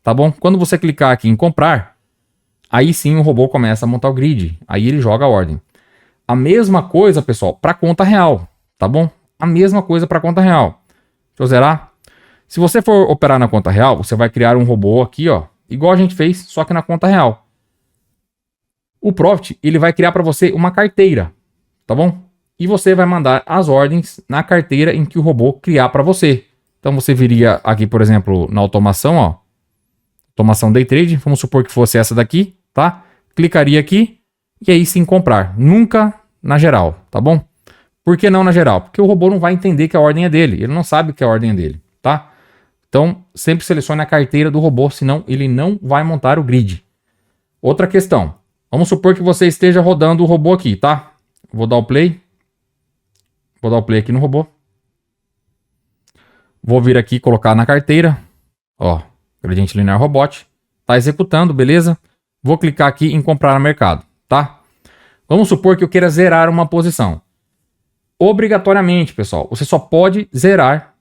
A: tá bom? Quando você clicar aqui em comprar, aí sim o robô começa a montar o grid, aí ele joga a ordem. A mesma coisa, pessoal, para conta real, tá bom? A mesma coisa para conta real. Deixa eu zerar. Se você for operar na conta real, você vai criar um robô aqui, ó, igual a gente fez, só que na conta real. O Profit, ele vai criar para você uma carteira, tá bom? E você vai mandar as ordens na carteira em que o robô criar para você. Então você viria aqui, por exemplo, na automação, ó. Automação Day Trade, vamos supor que fosse essa daqui, tá? Clicaria aqui e aí sim comprar. Nunca na geral, tá bom? Por que não na geral? Porque o robô não vai entender que a ordem é dele. Ele não sabe que a ordem é dele, tá? Então sempre selecione a carteira do robô, senão ele não vai montar o grid. Outra questão. Vamos supor que você esteja rodando o robô aqui, tá? Vou dar o play. Vou dar o play aqui no robô. Vou vir aqui e colocar na carteira. Ó, Gradiente Linear Robot. Tá executando, beleza? Vou clicar aqui em comprar no mercado, tá? Vamos supor que eu queira zerar uma posição. Obrigatoriamente, pessoal, você só pode zerar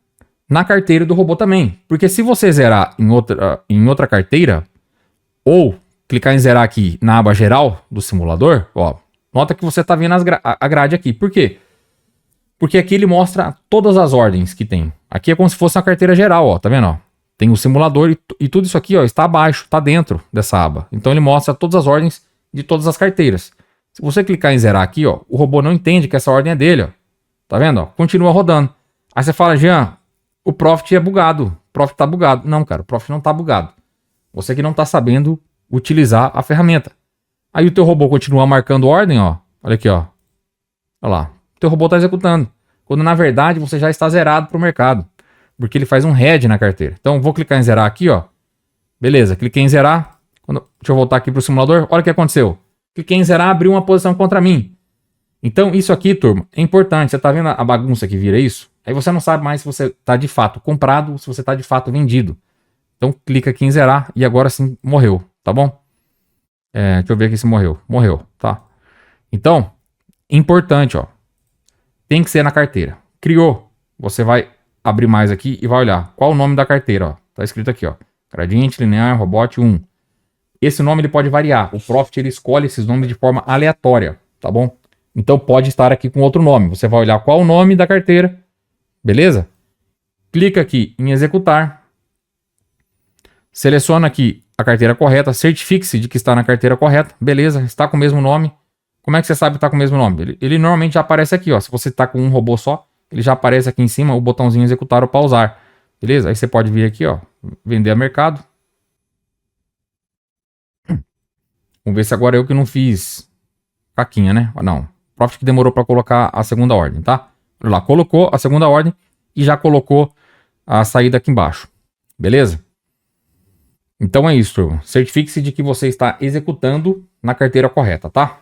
A: na carteira do robô também. Porque se você zerar em outra carteira, ou clicar em zerar aqui na aba geral do simulador, ó, nota que você tá vendo a grade aqui. Por quê? Porque aqui ele mostra todas as ordens que tem. Aqui é como se fosse uma carteira geral, ó, tá vendo, ó? Tem o simulador e tudo isso aqui, ó, está abaixo, tá dentro dessa aba. Então ele mostra todas as ordens de todas as carteiras. Se você clicar em zerar aqui, ó, o robô não entende que essa ordem é dele, ó. Tá vendo, ó? Continua rodando. Aí você fala, Jean, o Profit é bugado. O Profit tá bugado. Não, cara, o Profit não tá bugado. Você que não tá sabendo utilizar a ferramenta. Aí o teu robô continua marcando ordem, ó. Olha aqui, ó. Olha lá. O teu robô tá executando. Quando na verdade você já está zerado pro mercado. Porque ele faz um head na carteira. Então vou clicar em zerar aqui, ó. Beleza, cliquei em zerar. Deixa eu voltar aqui pro simulador. Olha o que aconteceu. Cliquei em zerar, abriu uma posição contra mim. Então isso aqui, turma, é importante. Você tá vendo a bagunça que vira isso? Aí você não sabe mais se você tá de fato comprado ou se você tá de fato vendido. Então clica aqui em zerar e agora sim morreu, tá bom? Deixa eu ver aqui se morreu. Morreu, tá? Então, importante, ó. Tem que ser na carteira. Criou. Você vai abrir mais aqui e vai olhar. Qual o nome da carteira, ó? Tá escrito aqui, ó. Gradiente Linear Robot 1. Esse nome ele pode variar. O Profit ele escolhe esses nomes de forma aleatória, tá bom? Então pode estar aqui com outro nome. Você vai olhar qual o nome da carteira. Beleza? Clica aqui em executar. Seleciona aqui a carteira correta. Certifique-se de que está na carteira correta. Beleza, está com o mesmo nome. Como é que você sabe que está com o mesmo nome? Ele normalmente já aparece aqui, ó. Se você está com um robô só, ele já aparece aqui em cima o botãozinho executar ou pausar. Beleza? Aí você pode vir aqui, ó. Vender a mercado. Vamos ver se agora eu que não fiz caquinha, né? Não. Profit que demorou para colocar a segunda ordem, tá? Olha lá, colocou a segunda ordem e já colocou a saída aqui embaixo. Beleza? Então é isso, turma. Certifique-se de que você está executando na carteira correta, tá?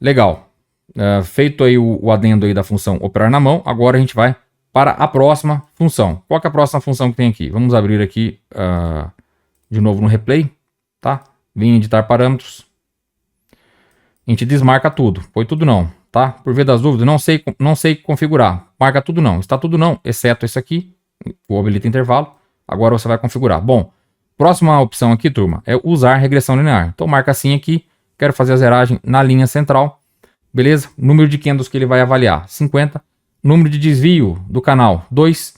A: Legal. Feito aí o adendo aí da função operar na mão, agora a gente vai para a próxima função. Qual que é a próxima função que tem aqui? Vamos abrir aqui de novo no replay, tá? Vem em editar parâmetros. A gente desmarca tudo. Põe tudo não, tá? Por via das dúvidas, não sei configurar. Marca tudo não. Está tudo não, exceto esse aqui. O habilita intervalo. Agora você vai configurar. Bom, próxima opção aqui, turma, é usar regressão linear. Então marca assim aqui. Quero fazer a zeragem na linha central. Beleza? Número de candles que ele vai avaliar. 50. número de desvio do canal 2.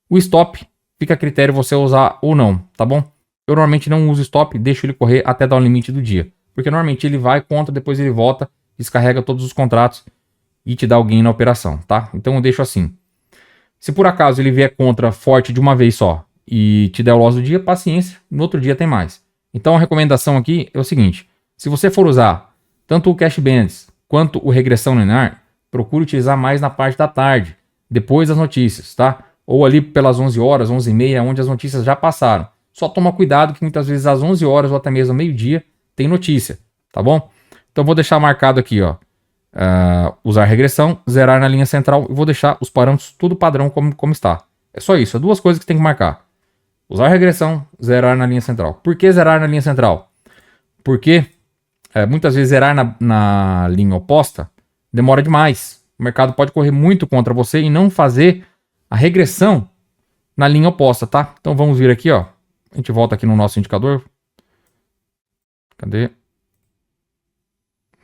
A: O stop fica a critério você usar ou não, tá bom? Eu normalmente não uso stop, deixo ele correr até dar o limite do dia. Porque normalmente ele vai, conta, depois ele volta, descarrega todos os contratos e te dá o gain na operação, tá? Então eu deixo assim. Se por acaso ele vier contra forte de uma vez só e te der o loss do dia, paciência, no outro dia tem mais. Então a recomendação aqui é o seguinte: se você for usar tanto o Cash Bands quanto o regressão linear, procure utilizar mais na parte da tarde, depois das notícias, tá? Ou ali pelas 11 horas, 11h30, onde as notícias já passaram. Só toma cuidado que muitas vezes às 11 horas ou até mesmo meio-dia tem notícia, tá bom? Então vou deixar marcado aqui, ó. Usar regressão, zerar na linha central e vou deixar os parâmetros tudo padrão como está. É só isso, é duas coisas que tem que marcar. Usar regressão, zerar na linha central. Por que zerar na linha central? Porque muitas vezes zerar na linha oposta demora demais. O mercado pode correr muito contra você e não fazer a regressão na linha oposta, tá? Então vamos vir aqui, ó. A gente volta aqui no nosso indicador. Cadê?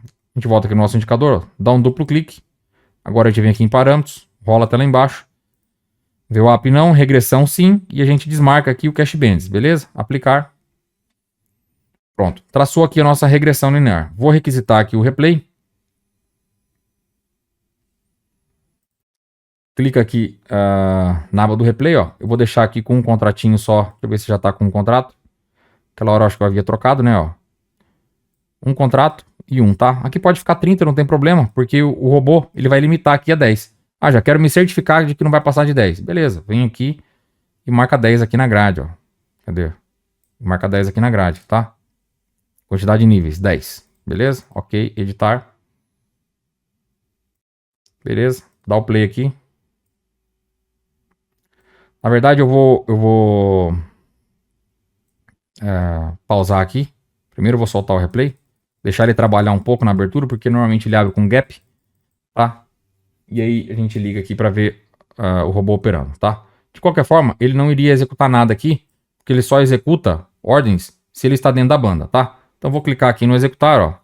A: A gente volta aqui no nosso indicador, ó, dá um duplo clique. Agora a gente vem aqui em parâmetros, rola até lá embaixo. VWAP não, regressão sim. E a gente desmarca aqui o Cash Bands, beleza? Aplicar. Pronto, traçou aqui a nossa regressão linear. Vou requisitar aqui o replay. Clica aqui na aba do replay, ó. Eu vou deixar aqui com um contratinho só. Deixa eu ver se já tá com um contrato. Aquela hora eu acho que eu havia trocado, né, ó. Um contrato e um, tá? Aqui pode ficar 30, não tem problema, porque o robô, ele vai limitar aqui a 10. Ah, já quero me certificar de que não vai passar de 10. Beleza, vem aqui e marca 10 aqui na grade, ó. Cadê? Marca 10 aqui na grade, tá? Quantidade de níveis, 10. Beleza? Ok, editar. Beleza, dá o play aqui. Na verdade, eu vou pausar aqui. Primeiro eu vou soltar o replay. Deixar ele trabalhar um pouco na abertura, porque normalmente ele abre com gap, tá? E aí a gente liga aqui para ver o robô operando, tá? De qualquer forma, ele não iria executar nada aqui, porque ele só executa ordens se ele está dentro da banda, tá? Então vou clicar aqui no executar, ó.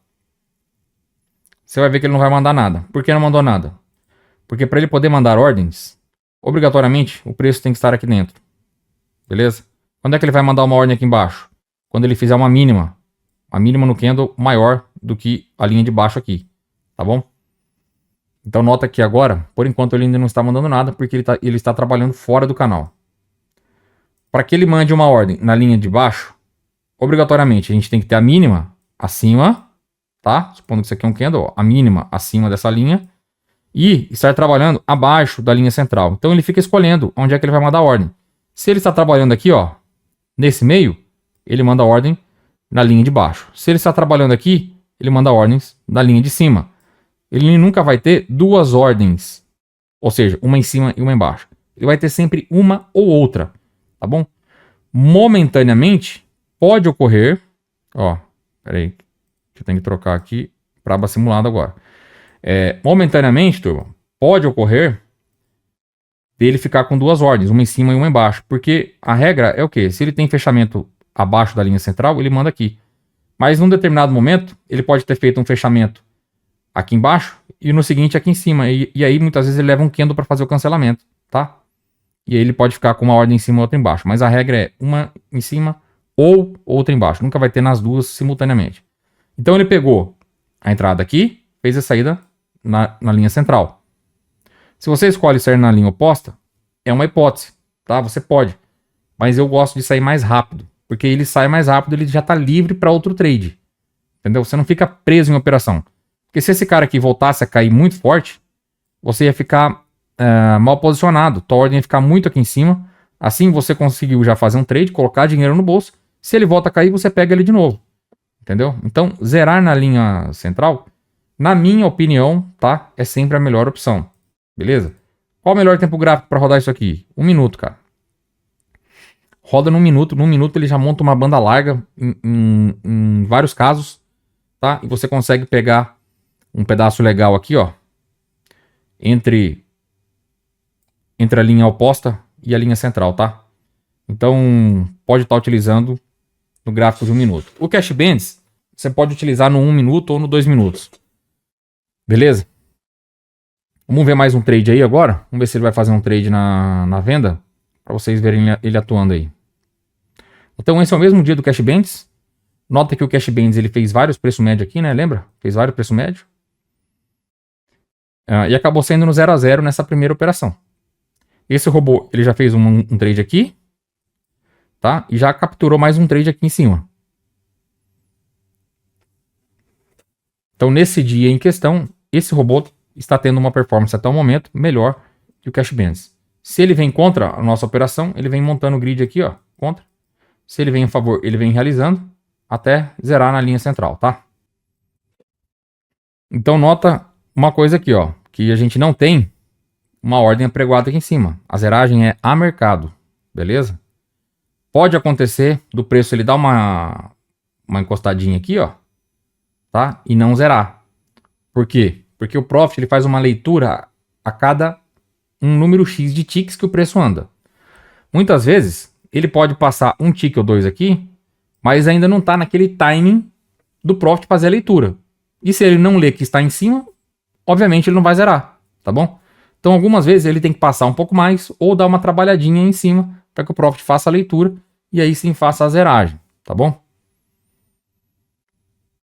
A: Você vai ver que ele não vai mandar nada. Por que não mandou nada? Porque para ele poder mandar ordens, obrigatoriamente o preço tem que estar aqui dentro. Beleza? Quando é que ele vai mandar uma ordem aqui embaixo? Quando ele fizer uma mínima. A mínima no candle maior do que a linha de baixo aqui. Tá bom? Então nota que agora, por enquanto ele ainda não está mandando nada, porque ele está trabalhando fora do canal. Para que ele mande uma ordem na linha de baixo, obrigatoriamente a gente tem que ter a mínima acima, tá? Supondo que isso aqui é um candle, ó, a mínima acima dessa linha. E estar trabalhando abaixo da linha central. Então ele fica escolhendo onde é que ele vai mandar a ordem. Se ele está trabalhando aqui, ó, nesse meio, ele manda a ordem na linha de baixo. Se ele está trabalhando aqui, ele manda ordens na linha de cima. Ele nunca vai ter duas ordens, ou seja, uma em cima e uma embaixo. Ele vai ter sempre uma ou outra, tá bom? Momentaneamente, pode ocorrer, ó, peraí, eu tenho que trocar aqui para aba simulada agora. Momentaneamente, turma, pode ocorrer dele ficar com duas ordens, uma em cima e uma embaixo, porque a regra é o quê? Se ele tem fechamento abaixo da linha central, ele manda aqui. Mas num determinado momento, ele pode ter feito um fechamento aqui embaixo e no seguinte aqui em cima. E aí muitas vezes ele leva um candle para fazer o cancelamento, tá? E aí ele pode ficar com uma ordem em cima e outra embaixo. Mas a regra é uma em cima ou outra embaixo. Nunca vai ter nas duas simultaneamente. Então ele pegou a entrada aqui, fez a saída na linha central. Se você escolhe sair na linha oposta, é uma hipótese, tá? Você pode. Mas eu gosto de sair mais rápido. Porque ele sai mais rápido, ele já está livre para outro trade. Entendeu? Você não fica preso em operação. Porque se esse cara aqui voltasse a cair muito forte, você ia ficar mal posicionado. Tua ordem ia ficar muito aqui em cima. Assim você conseguiu já fazer um trade, colocar dinheiro no bolso. Se ele volta a cair, você pega ele de novo. Entendeu? Então, zerar na linha central, na minha opinião, tá? É sempre a melhor opção. Beleza? Qual o melhor tempo gráfico para rodar isso aqui? 1 minuto, cara. Roda num minuto ele já monta uma banda larga em vários casos, tá? E você consegue pegar um pedaço legal aqui, ó, entre a linha oposta e a linha central, tá? Então, pode estar utilizando no gráfico de 1 minuto. O Cash Bands, você pode utilizar no 1 minuto ou no 2 minutos. Beleza? Vamos ver mais um trade aí agora. Vamos ver se ele vai fazer um trade na venda. Para vocês verem ele atuando aí. Então esse é o mesmo dia do Cash Bandits. Nota que o Cash Bandits ele fez vários preços médios aqui, né? Lembra? Fez vários preços médios. E acabou sendo no 0 a 0 nessa primeira operação. Esse robô ele já fez um trade aqui. Tá? E já capturou mais um trade aqui em cima. Então nesse dia em questão, esse robô está tendo uma performance até o momento melhor que o Cash Bandits. Se ele vem contra a nossa operação, ele vem montando o grid aqui, ó, contra. Se ele vem em favor, ele vem realizando até zerar na linha central, tá? Então nota uma coisa aqui, ó, que a gente não tem uma ordem apregoada aqui em cima. A zeragem é a mercado, beleza? Pode acontecer do preço ele dar uma encostadinha aqui, ó, tá? E não zerar. Por quê? Porque o Profit ele faz uma leitura a cada um número X de ticks que o preço anda. Muitas vezes ele pode passar um tick ou dois aqui, mas ainda não está naquele timing do Profit fazer a leitura. E se ele não ler que está em cima, obviamente ele não vai zerar, tá bom? Então algumas vezes ele tem que passar um pouco mais ou dar uma trabalhadinha em cima para que o Profit faça a leitura e aí sim faça a zeragem, tá bom?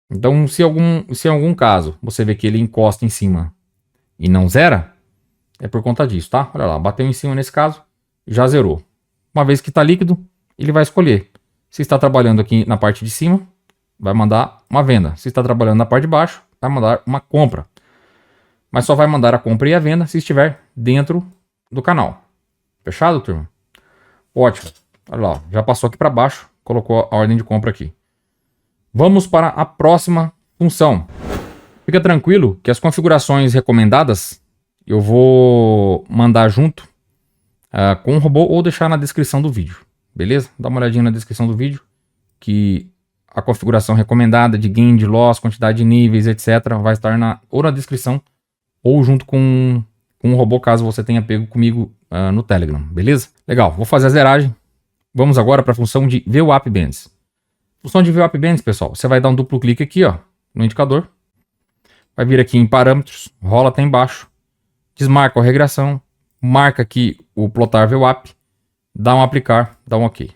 A: Então se em algum caso você vê que ele encosta em cima e não zera, é por conta disso, tá? Olha lá, bateu em cima nesse caso, já zerou. Uma vez que está líquido, ele vai escolher. Se está trabalhando aqui na parte de cima, vai mandar uma venda. Se está trabalhando na parte de baixo, vai mandar uma compra. Mas só vai mandar a compra e a venda se estiver dentro do canal. Fechado, turma? Ótimo. Olha lá, já passou aqui para baixo, colocou a ordem de compra aqui. Vamos para a próxima função. Fica tranquilo que as configurações recomendadas eu vou mandar junto com o robô ou deixar na descrição do vídeo. Beleza? Dá uma olhadinha na descrição do vídeo que a configuração recomendada de gain, de loss, quantidade de níveis, etc. vai estar ou na descrição ou junto com o robô, caso você tenha pego comigo no Telegram. Beleza? Legal. Vou fazer a zeragem. Vamos agora para a função de VWAP Bands. Função de VWAP Bands, pessoal. Você vai dar um duplo clique aqui, ó, no indicador. Vai vir aqui em parâmetros, rola até embaixo. Desmarca a regressão, marca aqui o plotar VWAP, dá um aplicar, dá um OK.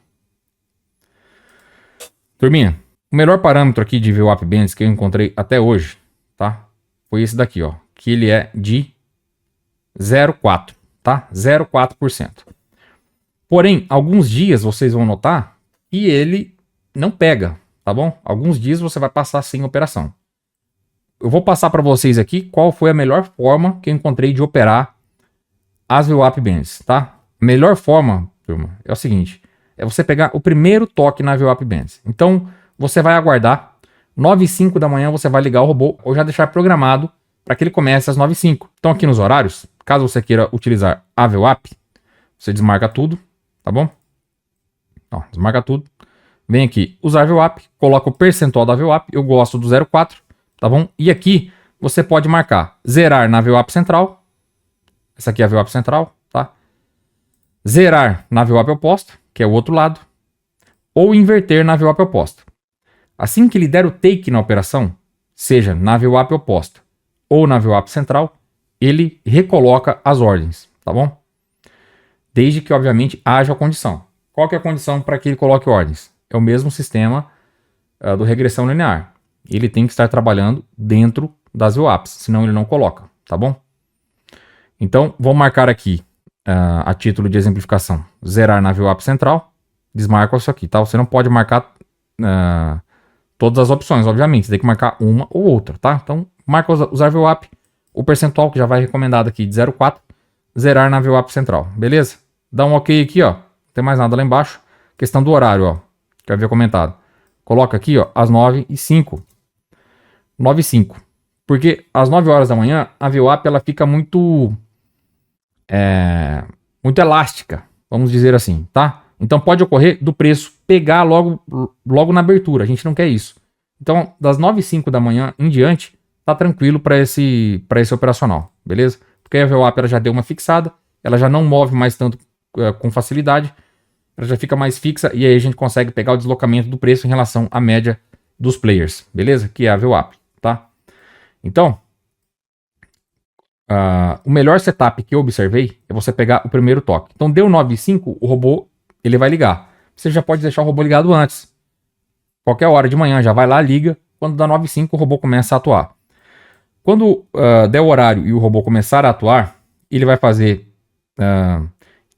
A: Turminha, o melhor parâmetro aqui de VWAP Bands que eu encontrei até hoje, tá? Foi esse daqui, ó, que ele é de 0,4, tá? 0,4%. Porém, alguns dias vocês vão notar que ele não pega, tá bom? Alguns dias você vai passar sem operação. Eu vou passar para vocês aqui qual foi a melhor forma que eu encontrei de operar as VWAP Bands, tá? A melhor forma, turma, é o seguinte. É você pegar o primeiro toque na VWAP Bands. Então, você vai aguardar. 9h05 da manhã você vai ligar o robô ou já deixar programado para que ele comece às 9h05. Então, aqui nos horários, caso você queira utilizar a VWAP, você desmarca tudo, tá bom? Ó, desmarca tudo. Vem aqui, usar VWAP, coloca o percentual da VWAP. Eu gosto do 0,4. Tá bom? E aqui você pode marcar zerar na VWAP central. Essa aqui é a VWAP central, tá? Zerar na VWAP oposta, que é o outro lado. Ou inverter na VWAP oposta. Assim que ele der o take na operação, seja na VWAP oposta ou na VWAP central, ele recoloca as ordens, tá bom? Desde que, obviamente, haja a condição. Qual que é a condição para que ele coloque ordens? É o mesmo sistema do regressão linear. Ele tem que estar trabalhando dentro das VWAPs, senão ele não coloca, tá bom? Então, vou marcar aqui, a título de exemplificação, zerar na VWAP central, desmarca isso aqui, tá? Você não pode marcar todas as opções, obviamente, você tem que marcar uma ou outra, tá? Então, marca usar VWAP, o percentual que já vai recomendado aqui de 0,4, zerar na VWAP central, beleza? Dá um OK aqui, ó, não tem mais nada lá embaixo, questão do horário, ó, que eu havia comentado. Coloca aqui, ó, às 9h05. 9h05. Porque às 9 horas da manhã, a VWAP ela fica muito elástica, vamos dizer assim, tá? Então pode ocorrer do preço pegar logo na abertura. A gente não quer isso. Então, das 9h05 da manhã em diante, tá tranquilo para esse operacional, beleza? Porque a VWAP ela já deu uma fixada, ela já não move mais tanto com facilidade, ela já fica mais fixa e aí a gente consegue pegar o deslocamento do preço em relação à média dos players, beleza? Que é a VWAP, tá? Então, o melhor setup que eu observei é você pegar o primeiro toque. Então deu 9,5, o robô ele vai ligar. Você já pode deixar o robô ligado antes. Qualquer hora de manhã já vai lá, liga. Quando dá 9,5 o robô começa a atuar. Quando der o horário e o robô começar a atuar, ele vai fazer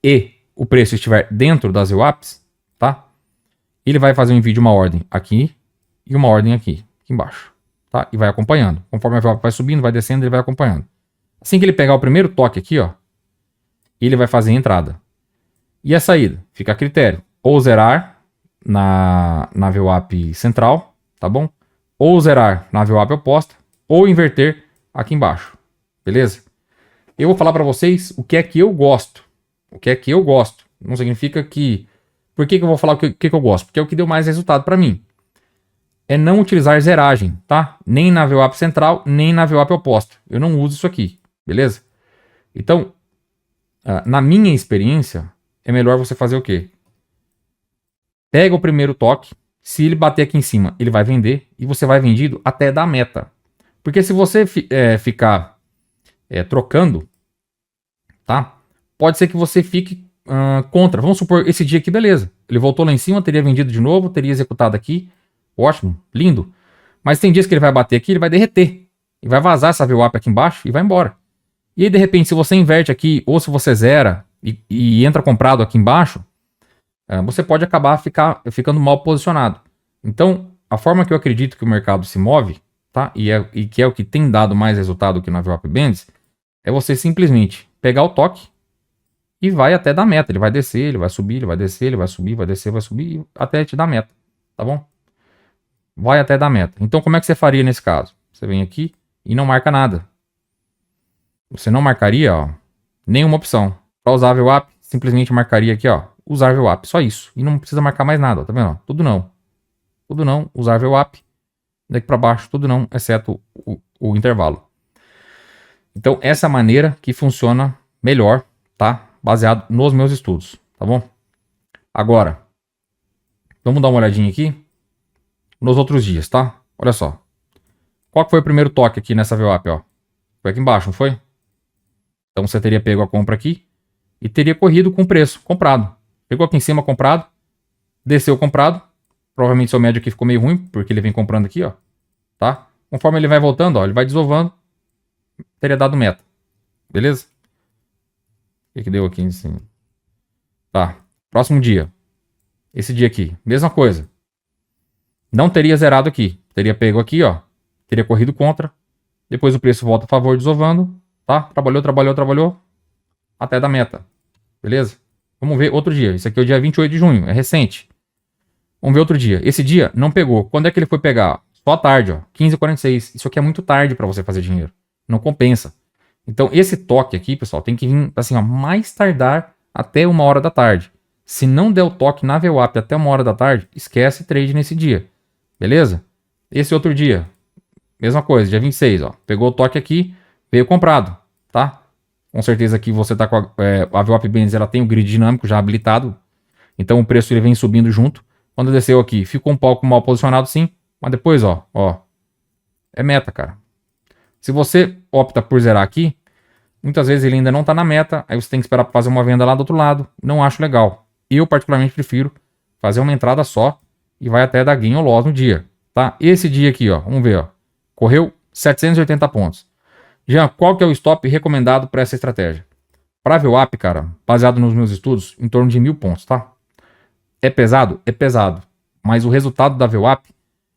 A: e o preço estiver dentro das VWAPs, tá? Ele vai fazer um envio de uma ordem aqui e uma ordem aqui embaixo, tá? E vai acompanhando. Conforme a VWAP vai subindo, vai descendo, ele vai acompanhando. Assim que ele pegar o primeiro toque aqui, ó, ele vai fazer a entrada. E a saída? Fica a critério. Ou zerar na VWAP central, tá bom? Ou zerar na VWAP oposta, ou inverter aqui embaixo, beleza? Eu vou falar para vocês o que é que eu gosto. O que é que eu gosto. Não significa que... Por que eu vou falar o que eu gosto? Porque é o que deu mais resultado para mim. É não utilizar zeragem, tá? Nem na VWAP central, nem na VWAP oposta. Eu não uso isso aqui, beleza? Então, na minha experiência, é melhor você fazer o quê? Pega o primeiro toque. Se ele bater aqui em cima, ele vai vender. E você vai vendido até dar meta. Porque se você ficar trocando, tá? Pode ser que você fique contra. Vamos supor, esse dia aqui, beleza. Ele voltou lá em cima, teria vendido de novo, teria executado aqui. Ótimo, lindo. Mas tem dias que ele vai bater aqui, ele vai derreter. E vai vazar essa VWAP aqui embaixo e vai embora. E aí, de repente, se você inverte aqui, ou se você zera e entra comprado aqui embaixo, você pode acabar ficando mal posicionado. Então, a forma que eu acredito que o mercado se move, tá? E que é o que tem dado mais resultado que na VWAP Bands, é você simplesmente pegar o toque e vai até dar meta. Ele vai descer, ele vai subir, ele vai descer, ele vai subir, vai descer, vai subir, até te dar meta, tá bom? Vai até dar meta. Então, como é que você faria nesse caso? Você vem aqui e não marca nada. Você não marcaria, ó, nenhuma opção. Para usar a VWAP, simplesmente marcaria aqui, ó, usar VWAP, só isso. E não precisa marcar mais nada, ó, tá vendo? Ó, tudo não. Tudo não, usar VWAP. Daqui para baixo, tudo não, exceto o intervalo. Então, essa é a maneira que funciona melhor, tá? Baseado nos meus estudos, tá bom? Agora, vamos dar uma olhadinha aqui nos outros dias, tá? Olha só. Qual que foi o primeiro toque aqui nessa VWAP, ó? Foi aqui embaixo, não foi? Então, você teria pego a compra aqui e teria corrido com o preço comprado. Pegou aqui em cima comprado, desceu comprado. Provavelmente seu médio aqui ficou meio ruim, porque ele vem comprando aqui, ó. Tá? Conforme ele vai voltando, ó, ele vai desovando. Teria dado meta. Beleza? O que deu aqui em cima? Tá. Próximo dia. Esse dia aqui. Mesma coisa. Não teria zerado aqui. Teria pego aqui, ó. Teria corrido contra. Depois o preço volta a favor, desovando. Tá? Trabalhou. Até dar meta. Beleza? Vamos ver outro dia. Esse aqui é o dia 28 de junho. É recente. Vamos ver outro dia. Esse dia não pegou. Quando é que ele foi pegar? Só à tarde, ó. 15h46. Isso aqui é muito tarde para você fazer dinheiro. Não compensa. Então, esse toque aqui, pessoal, tem que vir, assim, ó, mais tardar até 1h da tarde. Se não der o toque na VWAP até 1h da tarde, esquece trade nesse dia. Beleza? Esse outro dia, mesma coisa, dia 26, ó. Pegou o toque aqui, veio comprado, tá? Com certeza aqui você tá com a VWAP Bands, ela tem o grid dinâmico já habilitado. Então, o preço ele vem subindo junto. Quando desceu aqui, ficou um pouco mal posicionado sim, mas depois, ó, é meta, cara. Se você opta por zerar aqui, muitas vezes ele ainda não tá na meta, aí você tem que esperar para fazer uma venda lá do outro lado. Não acho legal. Eu particularmente prefiro fazer uma entrada só e vai até dar gain ou loss no dia, tá? Esse dia aqui, ó, vamos ver, ó, correu 780 pontos. Jean, qual que é o stop recomendado para essa estratégia? Para VWAP, cara, baseado nos meus estudos, em torno de 1.000 pontos, tá? É pesado? É pesado. Mas o resultado da VWAP,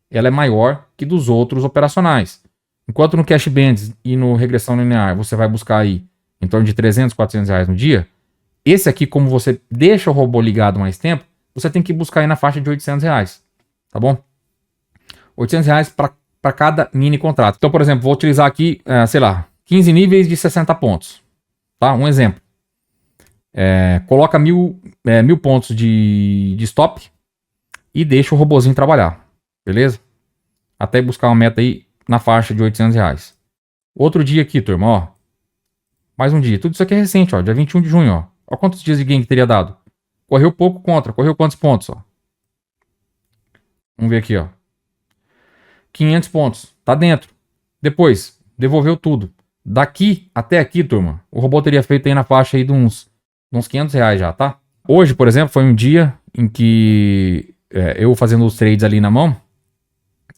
A: ela é maior que dos outros operacionais. Enquanto no Cash Bands e no regressão linear você vai buscar aí em torno de 300, 400 reais no dia, esse aqui, como você deixa o robô ligado mais tempo, você tem que buscar aí na faixa de 800 reais, tá bom? 800 reais para cada mini contrato. Então, por exemplo, vou utilizar aqui, sei lá, 15 níveis de 60 pontos, tá? Um exemplo. Coloca 1.000 pontos de stop e deixa o robozinho trabalhar, beleza? Até buscar uma meta aí na faixa de 800 reais. Outro dia aqui, turma, ó. Mais um dia. Tudo isso aqui é recente, ó. Dia 21 de junho, ó. Olha quantos dias de gain que teria dado. Correu pouco contra. Correu quantos pontos, ó. Vamos ver aqui, ó. 500 pontos. Tá dentro. Depois, devolveu tudo. Daqui até aqui, turma, o robô teria feito aí na faixa aí de uns R$ 500 já, tá? Hoje, por exemplo, foi um dia em que eu fazendo os trades ali na mão,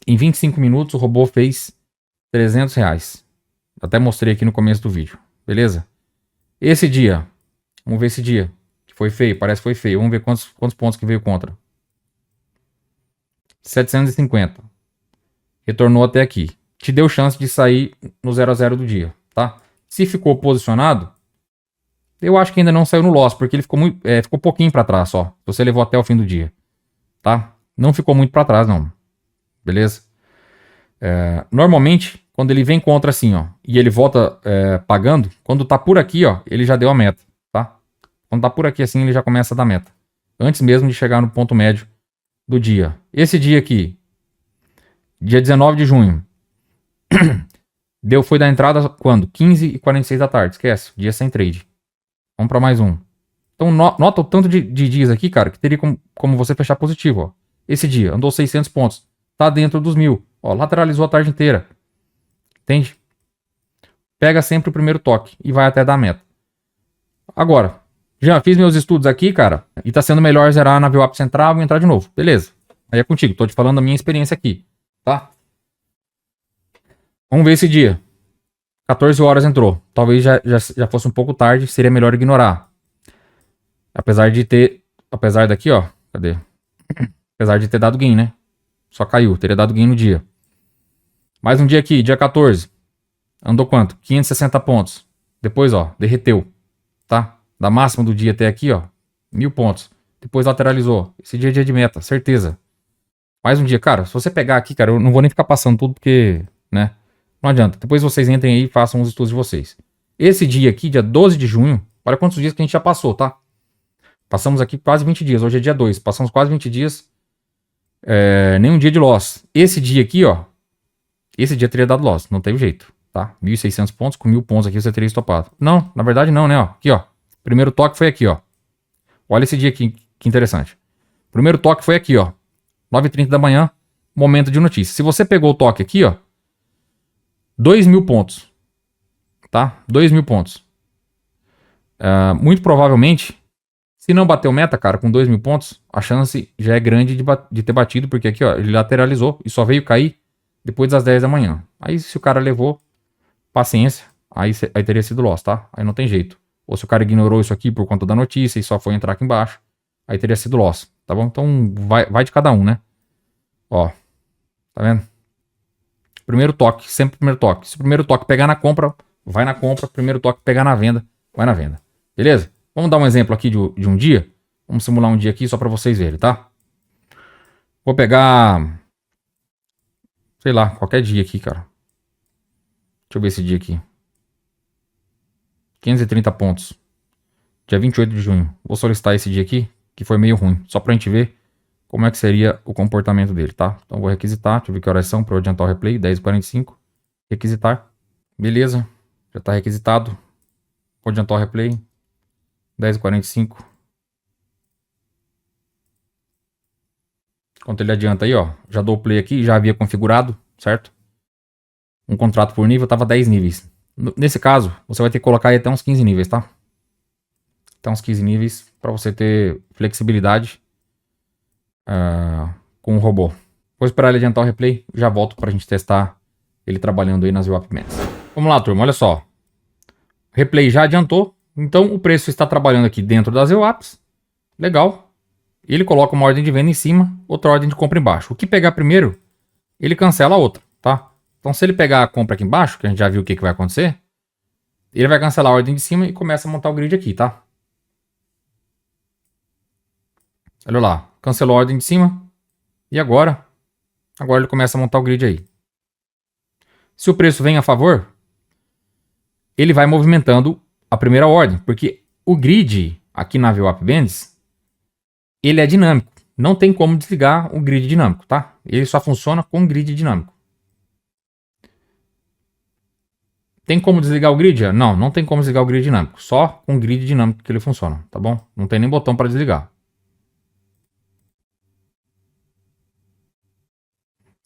A: em 25 minutos o robô fez R$ 300. Até mostrei aqui no começo do vídeo, beleza? Esse dia, vamos ver esse dia, que foi feio, parece que foi feio. Vamos ver quantos pontos que veio contra. 750. Retornou até aqui. Te deu chance de sair no 0 a 0 do dia, tá? Se ficou posicionado, eu acho que ainda não saiu no loss, porque ele ficou ficou pouquinho para trás só. Você levou até o fim do dia, tá? Não ficou muito para trás não, beleza? Normalmente, quando ele vem contra assim, ó, e ele volta pagando, quando tá por aqui, ó, ele já deu a meta, tá? Quando tá por aqui assim, ele já começa a dar meta. Antes mesmo de chegar no ponto médio do dia. Esse dia aqui, dia 19 de junho, foi da entrada quando? 15h46 da tarde, esquece, dia sem trade. Vamos para mais um. Então nota o tanto de dias aqui, cara, que teria como você fechar positivo, ó. Esse dia, andou 600 pontos, tá dentro dos 1.000, ó, lateralizou a tarde inteira. Entende? Pega sempre o primeiro toque e vai até dar a meta. Agora, já fiz meus estudos aqui, cara, e tá sendo melhor zerar na VWAP central e entrar de novo. Beleza. Aí é contigo, tô te falando da minha experiência aqui, tá? Vamos ver esse dia. 14 horas entrou. Talvez já fosse um pouco tarde, seria melhor ignorar. Apesar daqui, ó, cadê? Apesar de ter dado gain, né? Só caiu, teria dado gain no dia. Mais um dia aqui, dia 14. Andou quanto? 560 pontos. Depois, ó, derreteu, tá? Da máxima do dia até aqui, ó, 1.000 pontos. Depois lateralizou. Esse dia é dia de meta, certeza. Mais um dia, cara, se você pegar aqui, cara, eu não vou nem ficar passando tudo porque, né? Não adianta. Depois vocês entrem aí e façam os estudos de vocês. Esse dia aqui, dia 12 de junho, olha quantos dias que a gente já passou, tá? Passamos aqui quase 20 dias. Hoje é dia 2. Passamos quase 20 dias. Nem um dia de loss. Esse dia aqui, ó. Esse dia teria dado loss. Não teve jeito, tá? 1.600 pontos. Com 1.000 pontos aqui você teria estopado. Não, na verdade não, né? Ó. Aqui, ó. Primeiro toque foi aqui, ó. Olha esse dia aqui. Que interessante. Primeiro toque foi aqui, ó. 9h30 da manhã. Momento de notícia. Se você pegou o toque aqui, ó. 2.000 pontos. Tá? 2.000 pontos. Muito provavelmente, se não bateu meta, cara, com 2.000 pontos, a chance já é grande de ter batido, porque aqui, ó, ele lateralizou e só veio cair depois das 10 da manhã. Aí, se o cara levou, paciência, aí teria sido loss, tá? Aí não tem jeito. Ou se o cara ignorou isso aqui por conta da notícia e só foi entrar aqui embaixo, aí teria sido loss, tá bom? Então, vai de cada um, né? Ó, tá vendo? Primeiro toque, sempre primeiro toque. Se o primeiro toque pegar na compra, vai na compra. Primeiro toque pegar na venda, vai na venda. Beleza? Vamos dar um exemplo aqui de um dia. Vamos simular um dia aqui só para vocês verem, tá? Vou pegar, sei lá, qualquer dia aqui, cara. Deixa eu ver esse dia aqui. 530 pontos. Dia 28 de junho. Vou solicitar esse dia aqui, que foi meio ruim. Só pra gente ver como é que seria o comportamento dele, tá? Então vou requisitar. Deixa eu ver que horas são para eu adiantar o replay. 10h45. Requisitar. Beleza. Já tá requisitado. Vou adiantar o replay. 10h45. Enquanto ele adianta aí, ó. Já dou o play aqui. Já havia configurado, certo? Um contrato por nível tava 10 níveis. Nesse caso, você vai ter que colocar aí até uns 15 níveis, tá? Até uns 15 níveis para você ter flexibilidade com o robô. Vou esperar ele adiantar o replay. Já volto pra gente testar ele trabalhando aí nas VWAP Bands. Vamos lá, turma. Olha só. O replay já adiantou. Então o preço está trabalhando aqui dentro das VWAPs. Legal. Ele coloca uma ordem de venda em cima, outra ordem de compra embaixo. O que pegar primeiro, ele cancela a outra, tá? Então se ele pegar a compra aqui embaixo, que a gente já viu o que vai acontecer, ele vai cancelar a ordem de cima e começa a montar o grid aqui, tá? Olha lá. Cancelou a ordem de cima. E agora? Agora ele começa a montar o grid aí. Se o preço vem a favor, ele vai movimentando a primeira ordem, porque o grid aqui na VWAP Bands, ele é dinâmico. Não tem como desligar o grid dinâmico, tá? Ele só funciona com grid dinâmico. Tem como desligar o grid? Não, não tem como desligar o grid dinâmico. Só com grid dinâmico que ele funciona, tá bom? Não tem nem botão para desligar.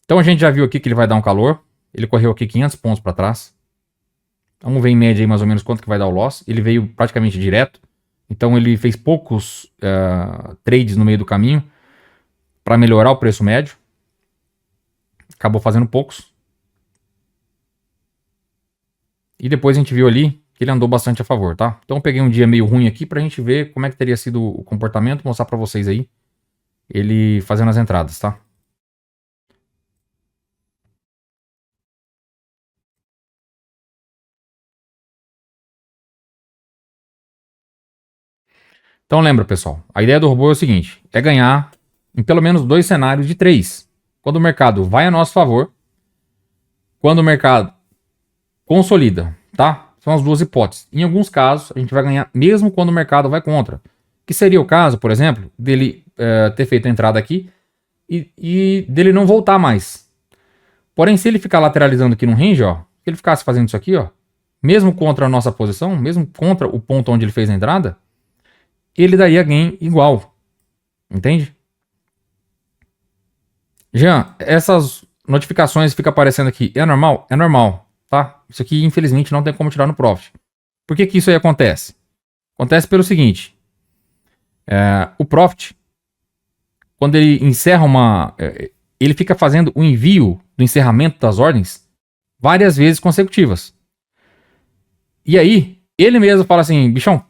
A: Então a gente já viu aqui que ele vai dar um calor. Ele correu aqui 500 pontos para trás. Vamos ver em média aí mais ou menos quanto que vai dar o loss. Ele veio praticamente direto. Então ele fez poucos trades no meio do caminho para melhorar o preço médio. Acabou fazendo poucos. E depois a gente viu ali que ele andou bastante a favor, tá? Então eu peguei um dia meio ruim aqui pra gente ver como é que teria sido o comportamento. Mostrar pra vocês aí ele fazendo as entradas, tá? Então lembra, pessoal, a ideia do robô é o seguinte, é ganhar em pelo menos 2 cenários de 3. Quando o mercado vai a nosso favor, quando o mercado consolida, tá? São as duas hipóteses. Em alguns casos, a gente vai ganhar mesmo quando o mercado vai contra. Que seria o caso, por exemplo, dele ter feito a entrada aqui e dele não voltar mais. Porém, se ele ficar lateralizando aqui no range, ó, se ele ficasse fazendo isso aqui, ó, mesmo contra a nossa posição, mesmo contra o ponto onde ele fez a entrada, ele daria gain igual. Entende? Jean, essas notificações que ficam aparecendo aqui, é normal? É normal, tá? Isso aqui, infelizmente, não tem como tirar no Profit. Por que que isso aí acontece? Acontece pelo seguinte. O Profit, quando ele encerra ele fica fazendo o envio do encerramento das ordens várias vezes consecutivas. E aí, ele mesmo fala assim, bichão,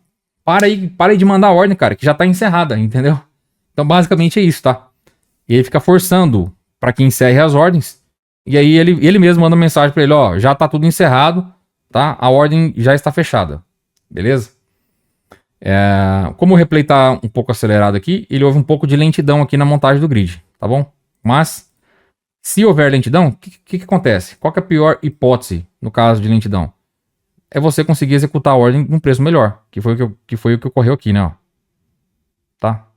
A: para aí de mandar a ordem, cara, que já tá encerrada, entendeu? Então, basicamente é isso, tá? E ele fica forçando para que encerre as ordens. E aí ele mesmo manda mensagem para ele, ó, já tá tudo encerrado, tá? A ordem já está fechada. Beleza? Como o replay tá um pouco acelerado aqui, ele houve um pouco de lentidão aqui na montagem do grid, tá bom? Mas, se houver lentidão, o que acontece? Qual que é a pior hipótese no caso de lentidão? É você conseguir executar a ordem num preço melhor, que foi o que ocorreu aqui, né? Ó. Tá?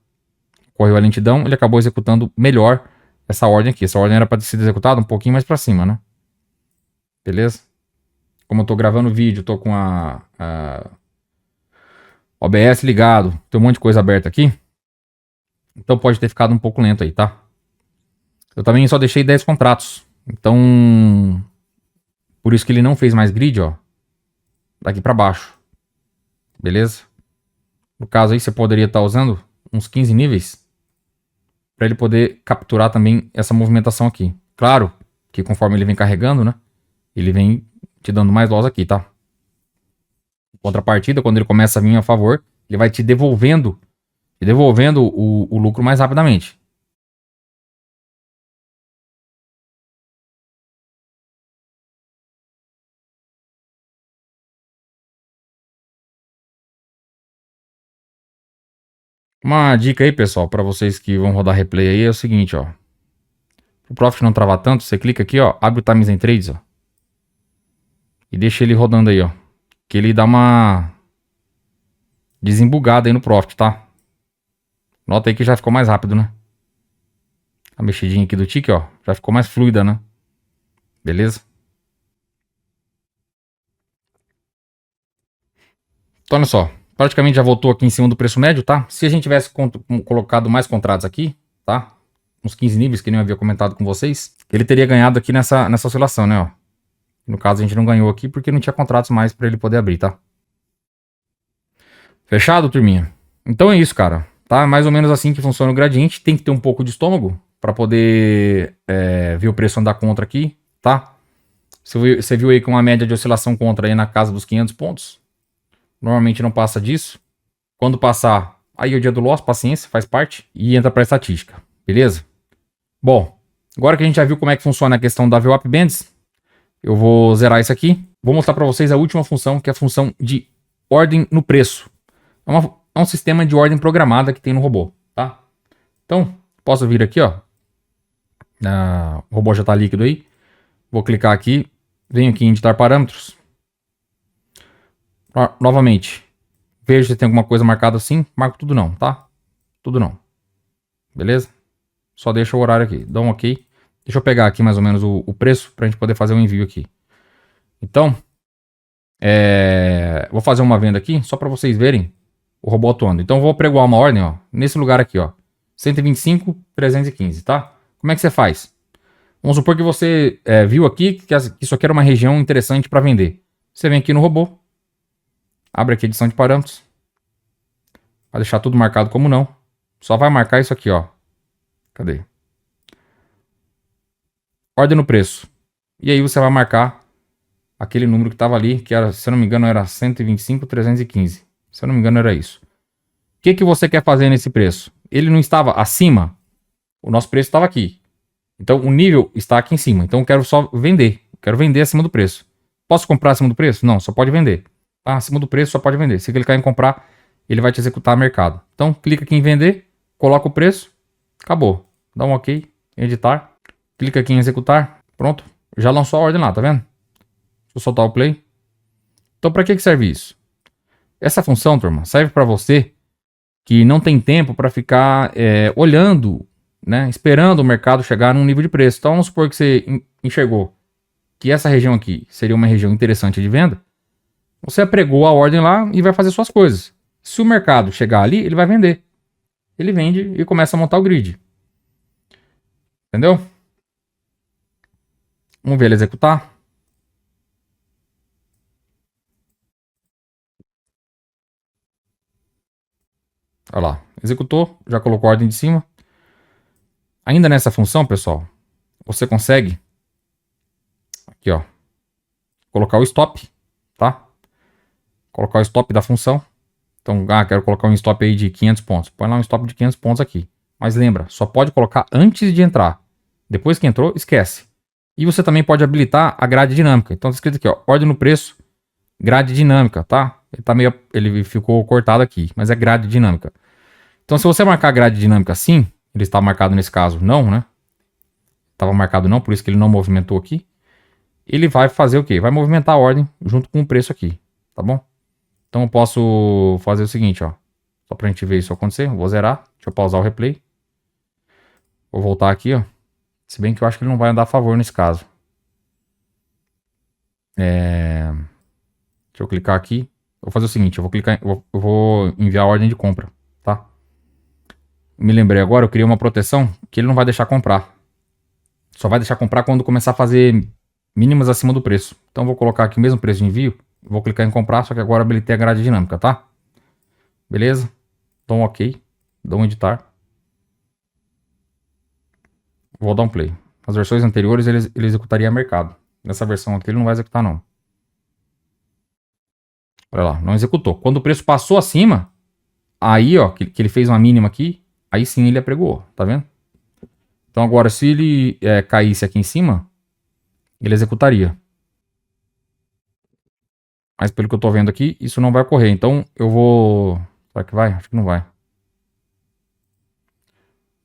A: Ocorreu a lentidão, ele acabou executando melhor essa ordem aqui. Essa ordem era para ter sido executada um pouquinho mais para cima, né? Beleza? Como eu tô gravando o vídeo, tô com a OBS ligado, tem um monte de coisa aberta aqui. Então pode ter ficado um pouco lento aí, tá? Eu também só deixei 10 contratos. Então, por isso que ele não fez mais grid, ó. Daqui para baixo. Beleza? No caso aí, você poderia estar usando uns 15 níveis para ele poder capturar também essa movimentação aqui. Claro que conforme ele vem carregando, né? Ele vem te dando mais loss aqui, tá? Em contrapartida, quando ele começa a vir a favor, ele vai te devolvendo o lucro mais rapidamente. Uma dica aí, pessoal, para vocês que vão rodar replay aí é o seguinte, ó. O Profit não travar tanto, você clica aqui, ó, abre o Times and Trades, ó. E deixa ele rodando aí, ó. Que ele dá uma desembugada aí no Profit, tá? Nota aí que já ficou mais rápido, né? A mexidinha aqui do tick, ó, já ficou mais fluida, né? Beleza? Então, olha só. Praticamente já voltou aqui em cima do preço médio, tá? Se a gente tivesse colocado mais contratos aqui, tá? Uns 15 níveis, que nem eu havia comentado com vocês, ele teria ganhado aqui nessa oscilação, né, ó. No caso, a gente não ganhou aqui porque não tinha contratos mais para ele poder abrir, tá? Fechado, turminha? Então é isso, cara. Tá? Mais ou menos assim que funciona o gradiente. Tem que ter um pouco de estômago para poder ver o preço andar contra aqui, tá? Você viu aí com uma média de oscilação contra aí na casa dos 500 pontos. Normalmente não passa disso. Quando passar, aí é o dia do loss, paciência, faz parte. E entra para estatística, beleza? Bom, agora que a gente já viu como é que funciona a questão da VWAP Bands, eu vou zerar isso aqui. Vou mostrar para vocês a última função, que é a função de ordem no preço. É um sistema de ordem programada que tem no robô, tá? Então, posso vir aqui, ó. O robô já está líquido aí. Vou clicar aqui. Venho aqui em editar parâmetros. Novamente. Vejo se tem alguma coisa marcada assim. Marco tudo não, tá? Tudo não. Beleza? Só deixa o horário aqui. Dá um ok. Deixa eu pegar aqui mais ou menos o preço para a gente poder fazer o envio aqui. Então, vou fazer uma venda aqui só para vocês verem o robô atuando. Então, eu vou pregoar uma ordem, ó, nesse lugar aqui, ó. 125,315, tá? Como é que você faz? Vamos supor que você viu aqui que isso aqui era uma região interessante para vender. Você vem aqui no robô, abre aqui edição de parâmetros, vai deixar tudo marcado como não. Só vai marcar isso aqui, ó. Cadê? Ordem no preço. E aí você vai marcar aquele número que estava ali, que era, se eu não me engano, era 125.315. Se eu não me engano, era isso. O que você quer fazer nesse preço? Ele não estava acima? O nosso preço estava aqui. Então, o nível está aqui em cima. Então, eu quero só vender. Eu quero vender acima do preço. Posso comprar acima do preço? Não, só pode vender. Tá? Acima do preço, só pode vender. Se clicar em comprar, ele vai te executar a mercado. Então, clica aqui em vender, coloca o preço, acabou. Dá um OK, editar. Clica aqui em executar. Pronto. Já lançou a ordem lá, tá vendo? Deixa eu soltar o play. Então, para que serve isso? Essa função, turma, serve para você que não tem tempo para ficar olhando, né, esperando o mercado chegar num nível de preço. Então, vamos supor que você enxergou que essa região aqui seria uma região interessante de venda. Você apregou a ordem lá e vai fazer suas coisas. Se o mercado chegar ali, ele vai vender. Ele vende e começa a montar o grid. Entendeu? Vamos ver ele executar. Olha lá, executou, já colocou a ordem de cima. Ainda nessa função, pessoal, você consegue aqui, ó, colocar o stop, tá? Colocar o stop da função. Então, quero colocar um stop aí de 500 pontos. Põe lá um stop de 500 pontos aqui. Mas lembra, só pode colocar antes de entrar. Depois que entrou, esquece. E você também pode habilitar a grade dinâmica. Então, tá escrito aqui, ó, ordem no preço, grade dinâmica, tá? Ele ficou cortado aqui, mas é grade dinâmica. Então, se você marcar a grade dinâmica assim, ele está marcado nesse caso não, né? Estava marcado não, por isso que ele não movimentou aqui. Ele vai fazer o quê? Vai movimentar a ordem junto com o preço aqui, tá bom? Então eu posso fazer o seguinte, ó. Só pra gente ver isso acontecer. Vou zerar. Deixa eu pausar o replay. Vou voltar aqui, ó. Se bem que eu acho que ele não vai andar a favor nesse caso. Deixa eu clicar aqui. Vou fazer o seguinte, eu vou enviar a ordem de compra, tá? Me lembrei agora, eu criei uma proteção que ele não vai deixar comprar. Só vai deixar comprar quando começar a fazer mínimas acima do preço. Então eu vou colocar aqui o mesmo preço de envio. Vou clicar em comprar, só que agora habilitei a grade dinâmica, tá? Beleza? Dou um OK. Dou um editar. Vou dar um play. As versões anteriores ele executaria mercado. Nessa versão aqui ele não vai executar não. Olha lá, não executou. Quando o preço passou acima, aí ó, que ele fez uma mínima aqui, aí sim ele apregoou, tá vendo? Então agora se ele caísse aqui em cima, ele executaria. Mas pelo que eu tô vendo aqui, isso não vai ocorrer. Então eu vou... Será que vai? Acho que não vai.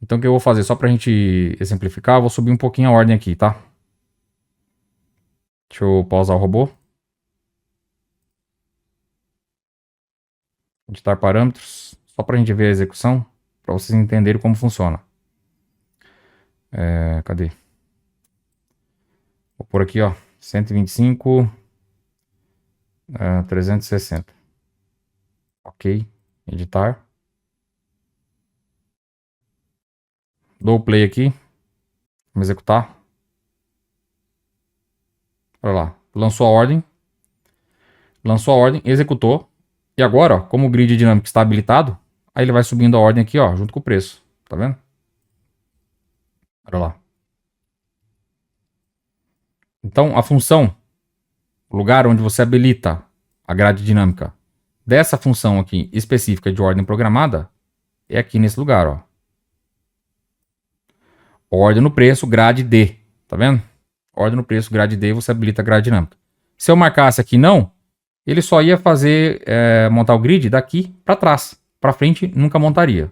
A: Então o que eu vou fazer? Só pra gente exemplificar, eu vou subir um pouquinho a ordem aqui, tá? Deixa eu pausar o robô. Editar parâmetros. Só pra gente ver a execução. Pra vocês entenderem como funciona. Cadê? Vou pôr aqui, ó. 125... 360. OK. Editar. Dou o play aqui. Vamos executar. Olha lá. Lançou a ordem. Lançou a ordem. Executou. E agora, ó, como o grid dinâmico está habilitado, aí ele vai subindo a ordem aqui, ó, junto com o preço. Tá vendo? Olha lá. Então, a função, o lugar onde você habilita a grade dinâmica dessa função aqui específica de ordem programada, é aqui nesse lugar, ó. Ordem no preço, grade D. Tá vendo? Ordem no preço, grade D, você habilita a grade dinâmica. Se eu marcasse aqui não, ele só ia fazer, montar o grid daqui para trás. Para frente, nunca montaria.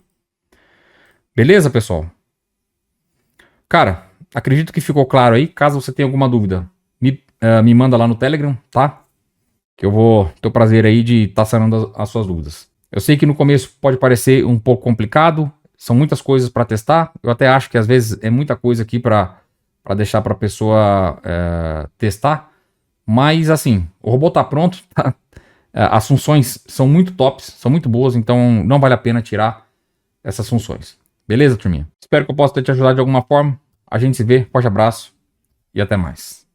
A: Beleza, pessoal? Cara, acredito que ficou claro aí. Caso você tenha alguma dúvida, me manda lá no Telegram, tá? Que eu vou ter o prazer aí de estar sanando as suas dúvidas. Eu sei que no começo pode parecer um pouco complicado. São muitas coisas para testar. Eu até acho que às vezes é muita coisa aqui para deixar para a pessoa testar. Mas assim, o robô tá pronto, tá? As funções são muito tops, são muito boas, então não vale a pena tirar essas funções. Beleza, turminha? Espero que eu possa ter te ajudado de alguma forma. A gente se vê, forte abraço e até mais.